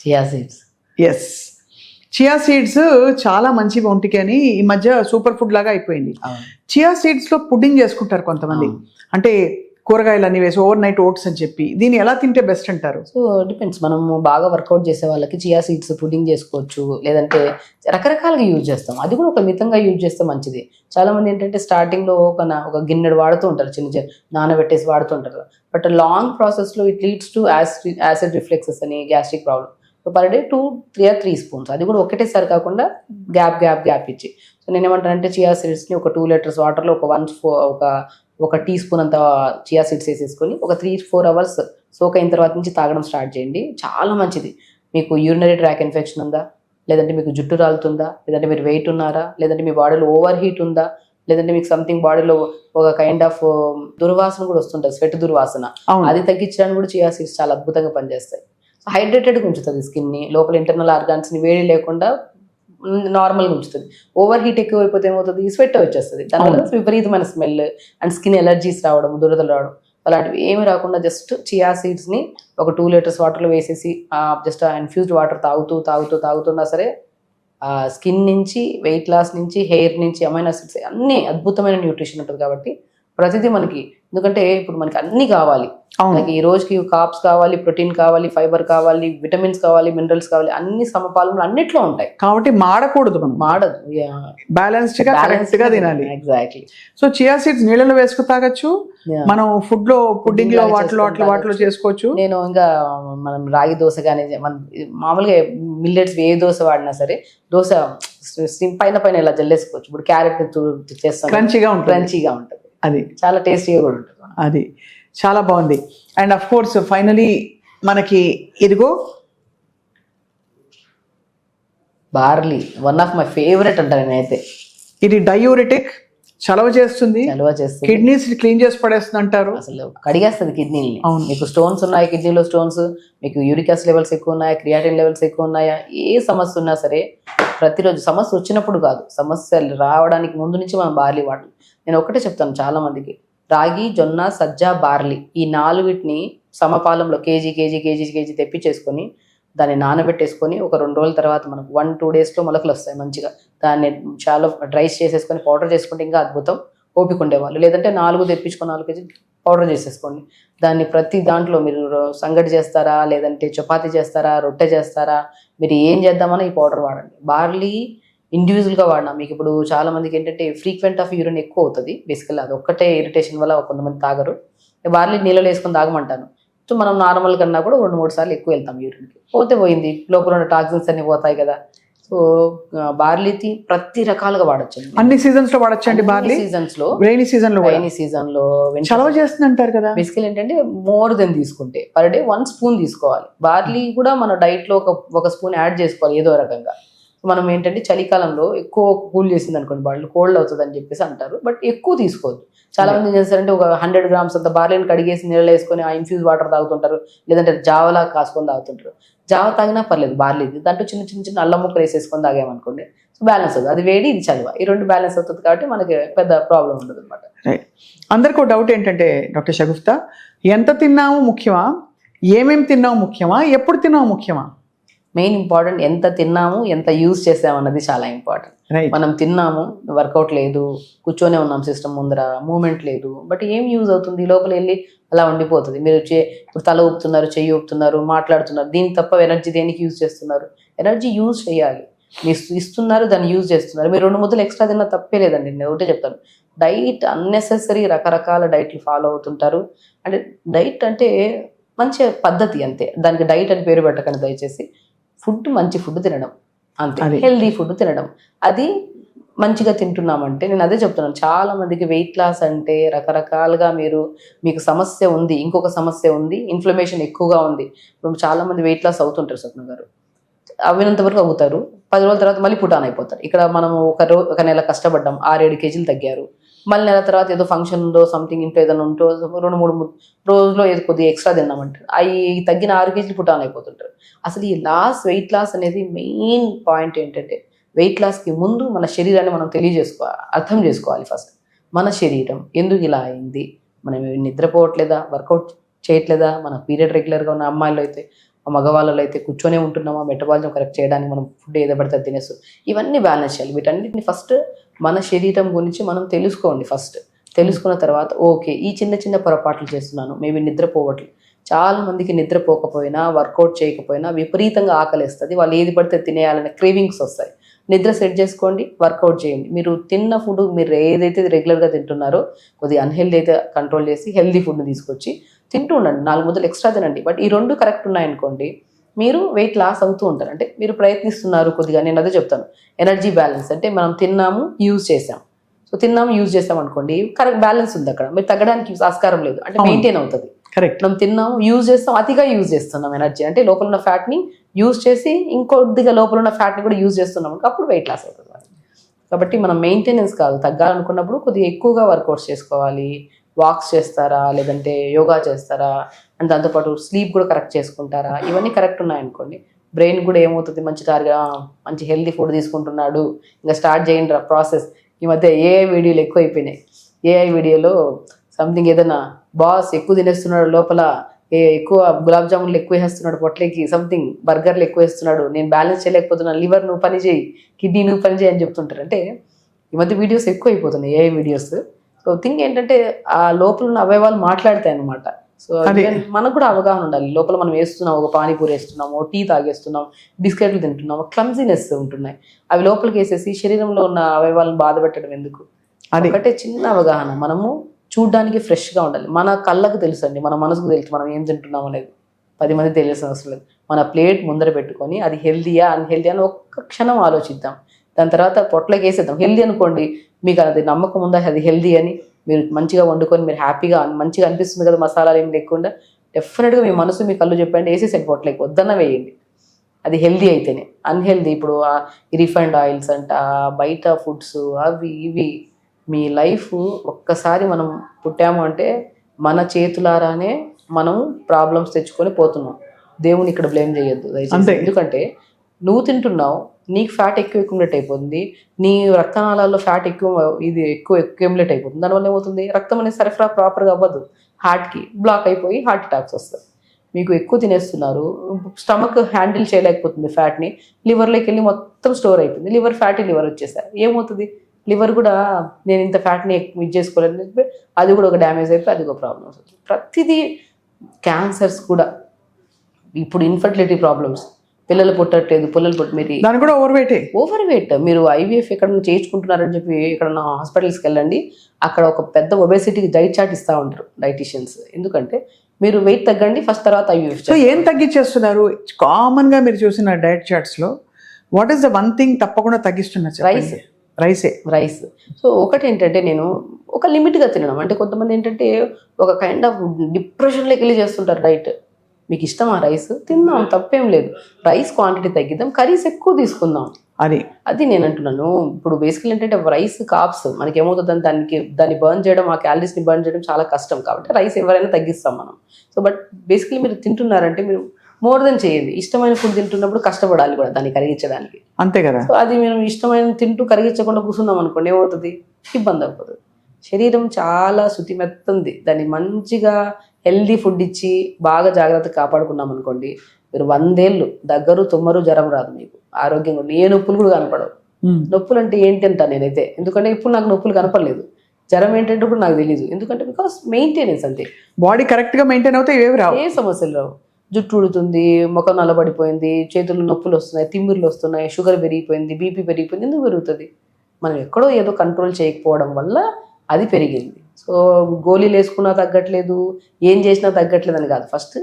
chia seeds. Yes, chia seeds చాలా మంచివి ఒంటికి అని ఈ మధ్య సూపర్ ఫుడ్ లాగా అయిపోయింది. చియా సీడ్స్ లో పుడ్డింగ్ చేసుకుంటారు కొంతమంది, అంటే కూరగాయలు అన్ని వేసి ఓవర్ నైట్ ఓట్స్ అని చెప్పి. దీన్ని ఎలా తింటే బెస్ట్ అంటారు? సో డిపెండ్స్, మనము బాగా వర్కౌట్ చేసే వాళ్ళకి చియా సీడ్స్ పుడ్డింగ్ చేసుకోవచ్చు, లేదంటే రకరకాలుగా యూజ్ చేస్తాం. అది కూడా ఒక మితంగా యూజ్ చేస్తే మంచిది. చాలా మంది ఏంటంటే స్టార్టింగ్ లో ఒక గిన్నెడు వాడుతూ ఉంటారు, చిన్న నానబెట్టేసి వాడుతూ ఉంటారు. బట్ లాంగ్ ప్రాసెస్ లో it leads to acid reflexes అని, gastric problem. So per day 2-3 spoons, అది కూడా ఒకటేసారి కాకుండా గ్యాప్ ఇచ్చి. సో నేను ఏమంటానంటే చియా సీడ్స్ని ఒక 2 లీటర్స్ వాటర్లో ఒక టీ స్పూన్ అంత చియా సీడ్స్ వేసేసుకొని ఒక 3-4 అవర్స్ సోక్ అయిన తర్వాత నుంచి తాగడం స్టార్ట్ చేయండి. చాలా మంచిది. మీకు యూరినరీ ట్రాక్ ఇన్ఫెక్షన్ ఉందా, లేదంటే మీకు జుట్టు రాలుతుందా, లేదంటే మీరు వెయిట్ ఉన్నారా, లేదంటే మీ బాడీలో ఓవర్ హీట్ ఉందా, లేదంటే మీకు సంథింగ్ బాడీలో ఒక కైండ్ ఆఫ్ దుర్వాసన కూడా వస్తుంటుంది, స్వెట్ దుర్వాసన, అది తగ్గించడానికి కూడా చియా సీడ్స్ చాలా అద్భుతంగా పనిచేస్తాయి. హైడ్రేటెడ్గా ఉంచుతుంది స్కిన్ని, లోపల ఇంటర్నల్ ఆర్గాన్స్ని వేడి లేకుండా నార్మల్గా ఉంచుతుంది. ఓవర్ హీట్ ఎక్కువైపోతే ఏమవుతుంది, స్వెట్ వచ్చేస్తుంది, దానివల్ల విపరీతమైన స్మెల్ అండ్ స్కిన్ ఎలర్జీస్ రావడం, దురదలు రావడం, అలాంటివి ఏమి రాకుండా జస్ట్ చియా సీడ్స్ని ఒక 2 లీటర్స్ వాటర్లో వేసేసి జస్ట్ ఇన్ఫ్యూజ్డ్ వాటర్ తాగుతున్నా సరే స్కిన్ నుంచి, వెయిట్ లాస్ నుంచి, హెయిర్ నుంచి, అమైనో యాసిడ్స్ అన్ని అద్భుతమైన న్యూట్రిషన్ ఉంటుంది. కాబట్టి ప్రతిదీ మనకి, ఎందుకంటే ఇప్పుడు మనకి అన్ని కావాలి, మనకి ఈ రోజుకి కార్బ్స్ కావాలి, ప్రోటీన్ కావాలి, ఫైబర్ కావాలి, విటమిన్స్ కావాలి, మినరల్స్ కావాలి, అన్ని సమపాలనలు అన్నిట్లో ఉంటాయి. కాబట్టి మాడకూడదు, మనం మాడదు, బ్యాలెన్స్డ్ గా కరెక్ట్ గా తినాలి. ఎగ్జాక్ట్లీ. సో చియా సీడ్స్ నీళ్ళలో వేసుకు తాగొచ్చు, మనం ఫుడ్ లో పుడ్డింగ్ లో వాటిలో చేసుకోవచ్చు. నేను ఇంకా మనం రాగి దోశ కానీ మామూలుగా మిల్లెట్స్ ఏ దోశ వాడినా సరే దోశ పైన ఇలా జల్లేసుకోవచ్చు. ఇప్పుడు క్యారెట్ చేస్తాం, క్రంచీగా ఉంటుంది, అది చాలా టేస్టీగా కూడా ఉంటుంది. అది చాలా బాగుంది. అండ్ అఫ్ కోర్స్ ఫైనలీ మనకి ఇదిగో barley, one of my favourite అంటారు నేనైతే. ఇది డయూరిటిక్, చలవ చేస్తుంది, కిడ్నీస్ క్లీన్ చేసి పడేస్తుంది అంటారు, అసలు కడిగేస్తుంది కిడ్నీని. మీకు స్టోన్స్ ఉన్నాయి, కిడ్నీలో స్టోన్స్, మీకు యూరిక్ యాసిడ్ లెవెల్స్ ఎక్కువ ఉన్నాయా, క్రియాటిన్ లెవెల్స్ ఎక్కువ ఉన్నాయా, ఏ సమస్య ఉన్నా సరే ప్రతిరోజు, సమస్య వచ్చినప్పుడు కాదు, సమస్యలు రావడానికి ముందు నుంచి మనం బార్లీ వాడాలి. నేను ఒకటే చెప్తాను చాలా మందికి, రాగి, జొన్న, సజ్జ, బార్లీ ఈ 4 సమపాలంలో కేజీ తెప్పించేసుకొని దాన్ని నానబెట్టేసుకొని ఒక 2 రోజుల తర్వాత మనకు 1-2 డేస్లో మొలకలు వస్తాయి మంచిగా. దాన్ని చాలా డ్రైస్ చేసేసుకొని పౌడర్ చేసుకుంటే ఇంకా అద్భుతం. ఓపిక ఉండేవాళ్ళు, లేదంటే 4 తెప్పించుకొని 4 కేజీ పౌడర్ చేసేసుకోండి. దాన్ని ప్రతి దాంట్లో మీరు సంగటి చేస్తారా, లేదంటే చపాతీ చేస్తారా, రొట్టె చేస్తారా, మీరు ఏం చేద్దామన్నా ఈ పౌడర్ వాడండి. బార్లీ ఇండివిజువల్గా వాడినా మీకు ఇప్పుడు చాలా మందికి ఏంటంటే ఫ్రీక్వెంట్ ఆఫ్ యూరిన్ ఎక్కువ అవుతుంది బేసికల్లీ, అది ఒక్కటే ఇరిటేషన్ వల్ల కొంతమంది తాగరు. బార్లీ నీళ్ళలో వేసుకొని తాగమంటాను. సో మనం నార్మల్ కన్నా కూడా 2-3 సార్లు ఎక్కువ వెళ్తాం యూరిన్కి, పోయింది, లోపల ఉన్న టాక్సిన్స్ అన్ని పోతాయి కదా. సో బార్లీని ప్రతి రకాలుగా వాడచ్చు, అన్ని సీజన్స్ లో వాడచ్చు అండి. బార్లీ సీజన్స్ లో, రైనీ సీజన్ లో చలవ చేస్తుంది అంటారు కదా. బేసికల్ ఏంటంటే మోర్ దెన్ తీసుకుంటే పర్ డే 1 స్పూన్ తీసుకోవాలి. బార్లీ కూడా మన డైట్ లో ఒక స్పూన్ యాడ్ చేసుకోవాలి ఏదో రకంగా. మనం ఏంటంటే చలికాలంలో ఎక్కువ కూల్ చేసింది అనుకోండి, బాడీ కోల్డ్ అవుతుంది అని చెప్పేసి అంటారు, బట్ ఎక్కువ తీసుకోవద్దు. చాలా మంది ఏం చేస్తారంటే ఒక 100 గ్రామ్స్ అంత బార్లీని కడిగేసి నీళ్ళు వేసుకొని ఆ ఇన్ఫ్యూజ్ వాటర్ తాగుతుంటారు, లేదంటే జావలా కాసుకొని తాగుతుంటారు. జావ తాగినా పర్లేదు బార్లీది, దాంట్లో చిన్న అల్లం ముక్కలు వేసేసుకొని తాగామనుకోండి, సో బ్యాలెన్స్ అవుతుంది. అది వేడి, ఇది చలువ, ఈ 2 బ్యాలెన్స్ అవుతుంది కాబట్టి మనకి పెద్ద ప్రాబ్లం ఉండదు అనమాట. అందరికీ ఒక డౌట్ ఏంటంటే డాక్టర్ షగుఫ్తా, ఎంత తిన్నాము ముఖ్యమా, ఏమేమి తిన్నాము ముఖ్యమా, ఎప్పుడు తిన్నాము ముఖ్యమా? మెయిన్ ఇంపార్టెంట్ ఎంత తిన్నాము, ఎంత యూజ్ చేసాము అన్నది చాలా ఇంపార్టెంట్. రైట్. మనం తిన్నాము, వర్కౌట్ లేదు, కూర్చొనే ఉన్నాం సిస్టమ్ ముందర, మూమెంట్ లేదు, బట్ ఏం యూజ్ అవుతుంది? లోపల వెళ్ళి అలా ఉండిపోతుంది. మీరు ఇప్పుడు తల ఊపుతున్నారు, చెయ్యి ఊపుతున్నారు, మాట్లాడుతున్నారు, దీనికి తప్ప ఎనర్జీ దేనికి యూజ్ చేస్తున్నారు? ఎనర్జీ యూజ్ చేయాలి, మీరు ఇస్తున్నారు, దాన్ని యూజ్ చేస్తున్నారు. మీరు 2 ముద్దలు ఎక్స్ట్రా తిన్నా తప్పే లేదండి. నేను ఒకటే చెప్తాను, డైట్ అన్నెసెసరీ రకరకాల డైట్లు ఫాలో అవుతుంటారు. అంటే డైట్ అంటే మంచి పద్ధతి అంతే, దానికి డైట్ అని పేరు పెట్టకండి దయచేసి. ఫుడ్ మంచి ఫుడ్ తినడం అంతే, హెల్దీ ఫుడ్ తినడం, అది మంచిగా తింటున్నామంటే. నేను అదే చెప్తున్నాను, చాలా మందికి వెయిట్ లాస్ అంటే రకరకాలుగా మీకు సమస్య ఉంది, ఇంకొక సమస్య ఉంది, ఇన్ఫ్లమేషన్ ఎక్కువగా ఉంది. ఇప్పుడు చాలా మంది వెయిట్ లాస్ అవుతుంటారు స్వప్న గారు, అవినంత వరకు అవుతారు, 10 రోజుల తర్వాత మళ్ళీ పుటాన్ అయిపోతారు. ఇక్కడ మనం ఒక నెల కష్టపడ్డాం, 6-7 కేజీలు తగ్గారు, మళ్ళీ నెల తర్వాత ఏదో ఫంక్షన్ ఉందో సంథింగ్ ఇంట్లో ఏదైనా ఉంటో 2-3 రోజుల్లో ఏదో కొద్దిగా ఎక్స్ట్రా తిన్నామంటారు, అవి తగ్గిన 6 కేజీలు పుటాన్ అయిపోతుంటారు. అసలు ఈ వెయిట్ లాస్ అనేది మెయిన్ పాయింట్ ఏంటంటే, వెయిట్ లాస్కి ముందు మన శరీరాన్ని మనం అర్థం చేసుకోవాలి. ఫస్ట్ మన శరీరం ఎందుకు ఇలా అయింది, మనం నిద్రపోవట్లేదా, వర్కౌట్ చేయట్లేదా, మన పీరియడ్ రెగ్యులర్గా ఉన్న అమ్మాయిలు అయితే, మగవాళ్ళలో అయితే కూర్చొనే ఉంటున్నామా, మెటబాలిజం కరెక్ట్ చేయడానికి మనం ఫుడ్ ఏదో పడితే తినేస్తాం, ఇవన్నీ బ్యాలెన్స్ చేయాలి. వీటన్నిటిని ఫస్ట్ మన శరీరం గురించి మనం తెలుసుకోండి. ఫస్ట్ తెలుసుకున్న తర్వాత ఓకే, ఈ చిన్న చిన్న పొరపాట్లు చేస్తున్నాను, మేబీ నిద్రపోవట్లేదు. చాలా మందికి నిద్రపోకపోయినా, వర్కౌట్ చేయకపోయినా విపరీతంగా ఆకలిస్తుంది, వాళ్ళు ఏది పడితే తినేయాలనే క్రేవింగ్స్ వస్తాయి. నిద్ర సెట్ చేసుకోండి, వర్కౌట్ చేయండి. మీరు తిన్న ఫుడ్, మీరు ఏదైతే రెగ్యులర్గా తింటున్నారో కొద్దిగా అన్హెల్దీ అయితే కంట్రోల్ చేసి హెల్దీ ఫుడ్ని తీసుకొచ్చి తింటూ ఉండండి. 4 ముద్దలు ఎక్స్ట్రా తినండి. బట్ ఈ 2 కరెక్ట్ ఉన్నాయనుకోండి, మీరు వెయిట్ లాస్ అవుతూ ఉంటారు. అంటే మీరు ప్రయత్నిస్తున్నారు కొద్దిగా. నేను అదే చెప్తాను, ఎనర్జీ బ్యాలెన్స్ అంటే మనం తిన్నాము, యూజ్ చేసాం. సో తిన్నాము, యూజ్ చేసాం అనుకోండి, కరెక్ట్ బ్యాలెన్స్ ఉంది అక్కడ, మీరు తగ్గడానికి ఆస్కారం లేదు, అంటే మెయింటైన్ అవుతుంది. కరెక్ట్. మనం తిన్నాము, యూజ్ చేస్తాం, అతిగా యూజ్ చేస్తున్నాం ఎనర్జీ, అంటే లోపల ఉన్న ఫ్యాట్ని యూజ్ చేసి ఇంకొద్దిగా లోపల ఉన్న ఫ్యాట్ని కూడా యూజ్ చేస్తున్నాం, అప్పుడు వెయిట్ లాస్ అవుతుంది. కాబట్టి మనం మెయింటెనెన్స్ కాదు, తగ్గాలనుకున్నప్పుడు కొద్దిగా ఎక్కువగా వర్కౌట్స్ చేసుకోవాలి. వాక్స్ చేస్తారా, లేదంటే యోగా చేస్తారా, అండ్ దాంతోపాటు స్లీప్ కూడా కరెక్ట్ చేసుకుంటారా, ఇవన్నీ కరెక్ట్ ఉన్నాయనుకోండి, బ్రెయిన్ కూడా ఏమవుతుంది, మంచి హెల్దీ ఫుడ్ తీసుకుంటున్నాడు, ఇంకా స్టార్ట్ చేయండి ప్రాసెస్. ఈ మధ్య ఏఐ వీడియోలు ఎక్కువ అయిపోయినాయి. ఏఐ వీడియోలో సంథింగ్ ఏదైనా బాస్ ఎక్కువ తినేస్తున్నాడు, లోపల ఎక్కువ గులాబ్ జామున్లు ఎక్కువ వేస్తున్నాడు, పొట్లకి సంథింగ్ బర్గర్లు ఎక్కువ వేస్తున్నాడు, నేను బ్యాలెన్స్ చేయలేకపోతున్నాను, లివర్ నువ్వు పని చేయి, కిడ్నీ నువ్వు పని చేయి అని చెప్తుంటారు. అంటే ఈ మధ్య వీడియోస్ ఎక్కువ అయిపోతున్నాయి, ఏఐ వీడియోస్. సో థింగ్ ఏంటంటే ఆ లోపల ఉన్న అవయవాలు మాట్లాడతాయి అన్నమాట. సో మనకు కూడా అవగాహన ఉండాలి, లోపల మనం వేస్తున్నాం, ఒక పానీపూరి వేస్తున్నాము, టీ తాగేస్తున్నాం, బిస్కెట్లు తింటున్నాము, క్లమ్జీనెస్ ఉంటున్నాయి, అవి లోపలికి వేసేసి శరీరంలో ఉన్న అవయవాలను బాధ పెట్టడం ఎందుకు? ఒకటే చిన్న అవగాహన, మనము చూడ్డానికి ఫ్రెష్గా ఉండాలి. మన కళ్ళకు తెలుసు అండి, మన మనసుకు తెలుసు మనం ఏం తింటున్నాం అనేది, 10 మంది తెలియాల్సిన అవసరం లేదు. మన ప్లేట్ ముందర పెట్టుకొని అది హెల్దీయా అన్హెల్దీ అని ఒక్క క్షణం ఆలోచిద్దాం, దాని తర్వాత పొట్లకి వేసేద్దాం. హెల్దీ అనుకోండి, మీకు అది నమ్మకం ఉందా అది హెల్దీ అని, మీరు మంచిగా వండుకొని మీరు హ్యాపీగా మంచిగా అనిపిస్తుంది కదా, మసాలాలు ఏమి లేకుండా, డెఫినెట్గా మీ మనసు మీ కళ్ళు చెప్పండి, వేసేసండి పొట్లకి, వద్దన్న వేయండి, అది హెల్దీ అయితేనే. అన్హెల్దీ ఇప్పుడు ఈ రిఫైండ్ ఆయిల్స్ అంట, బయట ఫుడ్స్, అవి ఇవి, మీ లైఫ్ ఒక్కసారి మనం పుట్టాము అంటే మన చేతులారానే మనం ప్రాబ్లమ్స్ తెచ్చుకొని పోతున్నాం. దేవుని ఇక్కడ బ్లేమ్ చేయొద్దు దయచేసి. ఎందుకంటే నువ్వు తింటున్నావు, నీకు ఫ్యాట్ ఎక్కువ అక్యుములేట్ అయిపోతుంది, నీ రక్తనాళాల్లో ఫ్యాట్ ఎక్కువ అక్యుములేట్ అయిపోతుంది, దానివల్ల ఏమవుతుంది, రక్తం అనేది సరఫరా ప్రాపర్గా అవ్వదు, హార్ట్కి బ్లాక్ అయిపోయి హార్ట్ అటాక్స్ వస్తాయి. మీకు ఎక్కువ తినేస్తున్నారు, స్టమక్ హ్యాండిల్ చేయలేకపోతుంది ఫ్యాట్ని, లివర్లోకి వెళ్ళి మొత్తం స్టోర్ అయిపోయింది, ఫ్యాటీ లివర్ వచ్చేసారు, ఏమవుతుంది, లివర్ కూడా నేను ఇంత ఫ్యాట్ని ఇది చేసుకోలేదని చెప్పి అది కూడా ఒక డ్యామేజ్ అయిపోయి అది ఒక ప్రాబ్లమ్ వస్తుంది. ప్రతిదీ క్యాన్సర్స్ కూడా, ఇప్పుడు ఇన్ఫర్టిలిటీ ప్రాబ్లమ్స్, పిల్లలు పుట్టట్లేదు, మీరు దాని కూడా ఓవర్ వెయిట్, మీరు ఐవీఎఫ్ ఎక్కడ చేయించుకుంటున్నారని చెప్పి ఎక్కడన్నా హాస్పిటల్స్కి వెళ్ళండి, అక్కడ ఒక పెద్ద ఒబేసిటీకి డైట్ చార్ట్ ఇస్తూ ఉంటారు డైటీషియన్స్. ఎందుకంటే మీరు వెయిట్ తగ్గండి ఫస్ట్, తర్వాత ఐవీఎఫ్. సో ఏం తగ్గించేస్తున్నారు కామన్గా మీరు చూసిన డైట్ చార్ట్స్లో? What is the one thing తప్పకుండా తగ్గిస్తున్నారు? రైస్. సో ఒకటి ఏంటంటే, నేను ఒక లిమిట్గా తినడం, అంటే కొంతమంది ఏంటంటే ఒక కైండ్ ఆఫ్ డిప్రెషన్లోకి వెళ్ళి చేస్తుంటారు డైట్. మీకు ఇష్టమా రైస్, తిందాం, తప్పేం లేదు, రైస్ క్వాంటిటీ తగ్గిద్దాం, కర్రీస్ ఎక్కువ తీసుకుందాం, అది నేను అంటున్నాను. ఇప్పుడు బేసికల్ ఏంటంటే రైస్ కాప్స్ మనకి ఏమవుతుంది, దాన్ని బర్న్ చేయడం, ఆ క్యాలరీస్ని బర్న్ చేయడం చాలా కష్టం, కాబట్టి రైస్ ఎవరైనా తగ్గిస్తాం మనం. సో బట్ బేసికలీ మీరు తింటున్నారంటే మీరు మోర్ దెన్ చేయండి. ఇష్టమైన ఫుడ్ తింటున్నప్పుడు కష్టపడాలి కూడా దాన్ని కరిగించడానికి, అంతే కదా. సో అది మేము ఇష్టమైన తింటూ కరిగించకుండా కూర్చుందాం అనుకోండి, ఏమవుతుంది, ఇబ్బంది అవుతుంది. శరీరం చాలా శుతిమెత్తుంది, దాన్ని మంచిగా హెల్దీ ఫుడ్ ఇచ్చి బాగా జాగ్రత్తగా కాపాడుకున్నాం అనుకోండి, మీరు 100 ఏళ్ళు దగ్గరు తుమ్మరు జ్వరం రాదు మీకు, ఆరోగ్యంగా ఏ నొప్పులు కూడా కనపడవు. నొప్పులు అంటే ఏంటి అంటా నేనైతే, ఎందుకంటే ఇప్పుడు నాకు నొప్పులు కనపడలేదు. జ్వరం ఏంటంటే కూడా నాకు తెలియదు, ఎందుకంటే బికాస్ మెయింటెనెన్స్ అంతే. బాడీ కరెక్ట్గా మెయింటైన్ అవుతే ఏవి రావు, ఏ సమస్యలు రావు. జుట్టు ఉడుతుంది, ముఖం నల్లబడిపోయింది, చేతులు నొప్పులు వస్తున్నాయి, తిమ్మిర్లు వస్తున్నాయి, షుగర్ పెరిగిపోయింది, బీపీ పెరిగిపోయింది. ఎందుకు పెరుగుతుంది? మనం ఎక్కడో ఏదో కంట్రోల్ చేయకపోవడం వల్ల అది పెరిగింది. సో గోళీలు వేసుకున్నా తగ్గట్లేదు, ఏం చేసినా తగ్గట్లేదు అని కాదు. ఫస్ట్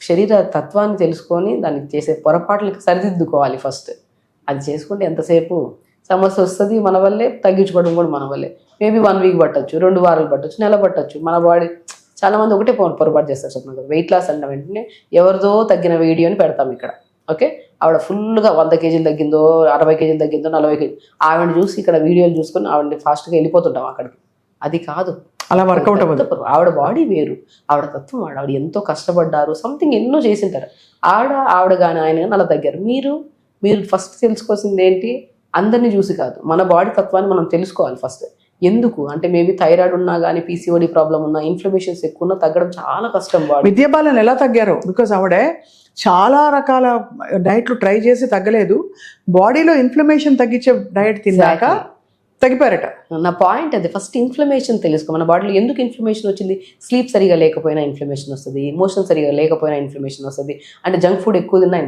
శరీర తత్వాన్ని తెలుసుకొని దానికి చేసే పొరపాట్లకి సరిదిద్దుకోవాలి ఫస్ట్. అది చేసుకుంటే ఎంతసేపు సమస్య వస్తుంది మన వల్లే, తగ్గించుకోవడం కూడా మన వల్లే. మేబీ 1 వీక్ పట్టచ్చు, 2 వారాలు పట్టచ్చు, నెల పట్టచ్చు. మన బాడీ చాలా మంది ఒకటే పొరపాటు చేస్తారు చెప్తున్నారు కదా, వెయిట్ లాస్ అన్న వెంటనే ఎవరిదో తగ్గిన వీడియోని పెడతాం ఇక్కడ. ఓకే, ఆవిడ ఫుల్గా 100 కేజీలు తగ్గిందో, 60 కేజీలు తగ్గిందో, 40 కేజీలు, ఆవిడ చూసి ఇక్కడ వీడియోలు చూసుకొని ఆవిడని ఫాస్ట్గా వెళ్ళిపోతుంటాం అక్కడికి. అది కాదు, అలా వర్కౌట్ అవ్వదు. ఆవిడ బాడీ వేరు, ఆవిడ తత్వం, ఆవిడ ఎంతో కష్టపడ్డారు, సంథింగ్ ఎన్నో చేసింటారు. ఆవిడ కానీ ఆయన కానీ అలా తగ్గారు. మీరు ఫస్ట్ తెలుసుకోవాల్సింది ఏంటి, అందరినీ చూసి కాదు, మన బాడీ తత్వాన్ని మనం తెలుసుకోవాలి ఫస్ట్. ఎందుకు అంటే మేబీ థైరాయిడ్ ఉన్నా కానీ, పీసీఓడి ప్రాబ్లం ఉన్నా, ఇన్ఫ్లమేషన్స్ ఎక్కువ ఉన్నా తగ్గడం చాలా కష్టం. బాడీ విద్యాబాలన్ ఎలా తగ్గారు? బికాస్ ఆవిడ చాలా రకాల డైట్లు ట్రై చేసి తగ్గలేదు, బాడీలో ఇన్ఫ్లమేషన్ తగ్గించే డైట్ తిన్నాక తగ్గిపోయారట. నా పాయింట్ అది, ఫస్ట్ ఇన్ఫ్లమేషన్ తెలుసుకో. మన బాడీలో ఎందుకు ఇన్ఫ్లమేషన్ వచ్చింది? స్లీప్ సరిగా లేకపోయినా ఇన్ఫ్లమేషన్ వస్తుంది, ఎమోషన్ సరిగా లేకపోయినా ఇన్ఫ్లమేషన్ వస్తుంది, అంటే జంక్ ఫుడ్ ఎక్కువ తిన్నా.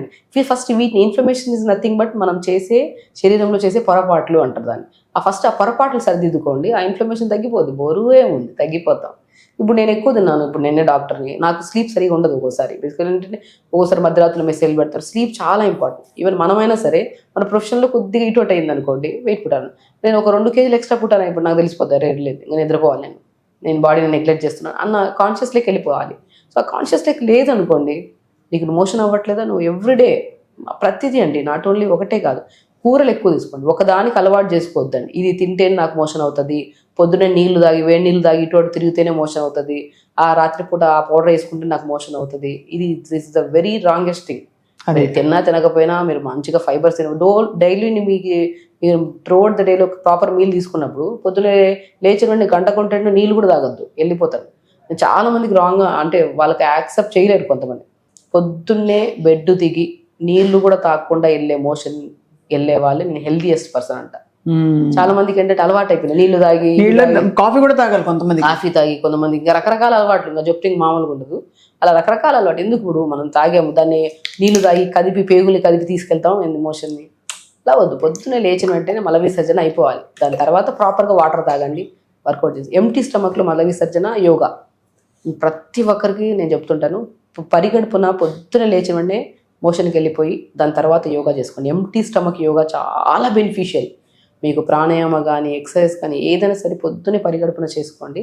ఫస్ట్ వీటిని, ఇన్ఫ్లమేషన్ ఇస్ నథింగ్ బట్ మనం చేసే శరీరంలో చేసే పొరపాట్లు అంటారు దాన్ని. ఆ పొరపాట్లు సరిదిద్దుకోండి, ఆ ఇన్ఫ్లమేషన్ తగ్గిపోద్ది. బరువే ఉంది, తగ్గిపోతాం. ఇప్పుడు నేను ఎక్కువ తిన్నాను, ఇప్పుడు నేనే డాక్టర్ని, నాకు స్లీప్ సరిగా ఉండదు ఒక్కోసారి. బేసికల్ ఏంటంటే ఒక్కోసారి మధ్యరాత్రులు మెసేజ్ పెడతారు. స్లీప్ చాలా ఇంపార్టెంట్. ఈవెన్ మనమైనా సరే మన ప్రొఫెషన్లో కొద్దిగా ఇటు అయింది అనుకోండి, వెయిట్ పుట్టాను, నేను ఒక 2 కేజీలు ఎక్స్ట్రా పుట్టాను, ఇప్పుడు నాకు తెలిసిపోతుంది రేట్ లేదు, ఇంకా నిద్రపోవాలి, నేను బాడీని నెగ్లెక్ట్ చేస్తున్నాను అన్న కాన్షియస్లోకి వెళ్ళిపోవాలి. సో ఆ కాన్షియస్లోకి లేదనుకోండి, నీకు మోషన్ అవ్వట్లేదా, నువ్వు ఎవ్రీడే ప్రతిదీ అండి, నాట్ ఓన్లీ ఒకటే కాదు, కూరలు ఎక్కువ తీసుకోండి. ఒకదానికి అలవాటు చేసుకోవద్దండి, ఇది తింటేనే నాకు మోషన్ అవుతుంది, పొద్దున్నే నీళ్లు తాగి, వేడి నీళ్ళు తాగి ఇటు తిరిగితేనే మోషన్ అవుతుంది, ఆ రాత్రిపూట ఆ పౌడర్ వేసుకుంటే నాకు మోషన్ అవుతుంది. This is the very wrongest thing. అది తిన్నా తినకపోయినా మీరు మంచిగా ఫైబర్స్ డైలీ మీరు త్రూఅవుట్ ద డేలో ప్రాపర్ మీల్ తీసుకున్నప్పుడు పొద్దున్నే లేచిన వెంటనే గంట కొంటే నీళ్ళు కూడా తాగొద్దు, వెళ్ళిపోతారు. చాలా మందికి రాంగ్, అంటే వాళ్ళకి యాక్సెప్ట్ చేయలేరు కొంతమంది. పొద్దున్నే బెడ్ దిగి నీళ్లు కూడా తాగకుండా మోషన్ వెళ్ళే వాళ్ళు నేను హెల్తీయెస్ట్ పర్సన్ అంట. చాలా మందికి ఏంటంటే అలవాటు అయిపోయింది, నీళ్లు తాగి, కాఫీ కూడా తాగాలి కొంతమంది, కాఫీ తాగి, కొంతమంది ఇంకా రకరకాల అలవాట్లు, ఇంకా జొప్టింగ్ మామూలుగా ఉండదు, అలా రకరకాల అలవాటు. ఎందుకు ఇప్పుడు మనం తాగాము, దాన్ని నీళ్లు తాగి కదిపి పేగులు కదిపి తీసుకెళ్తాం ఎమోషన్ని. అలా వద్దు, పొద్దున్నే లేచిన వెంటనే మల విసర్జన అయిపోవాలి, దాని తర్వాత ప్రాపర్గా వాటర్ తాగండి, వర్కౌట్ చేసి. ఎంటీ స్టమక్లో మల విసర్జన యోగా ప్రతి ఒక్కరికి నేను చెప్తుంటాను. పరిగడుపున పొద్దున్నే లేచిన వెంటనే మోషన్కి వెళ్ళిపోయి దాని తర్వాత యోగా చేసుకోండి. ఎంటీ స్టమక్ యోగా చాలా బెనిఫిషియల్. మీకు ప్రాణాయామ కానీ, ఎక్సర్సైజ్ కానీ ఏదైనా సరే పొద్దున్నే పరిగడుపున చేసుకోండి.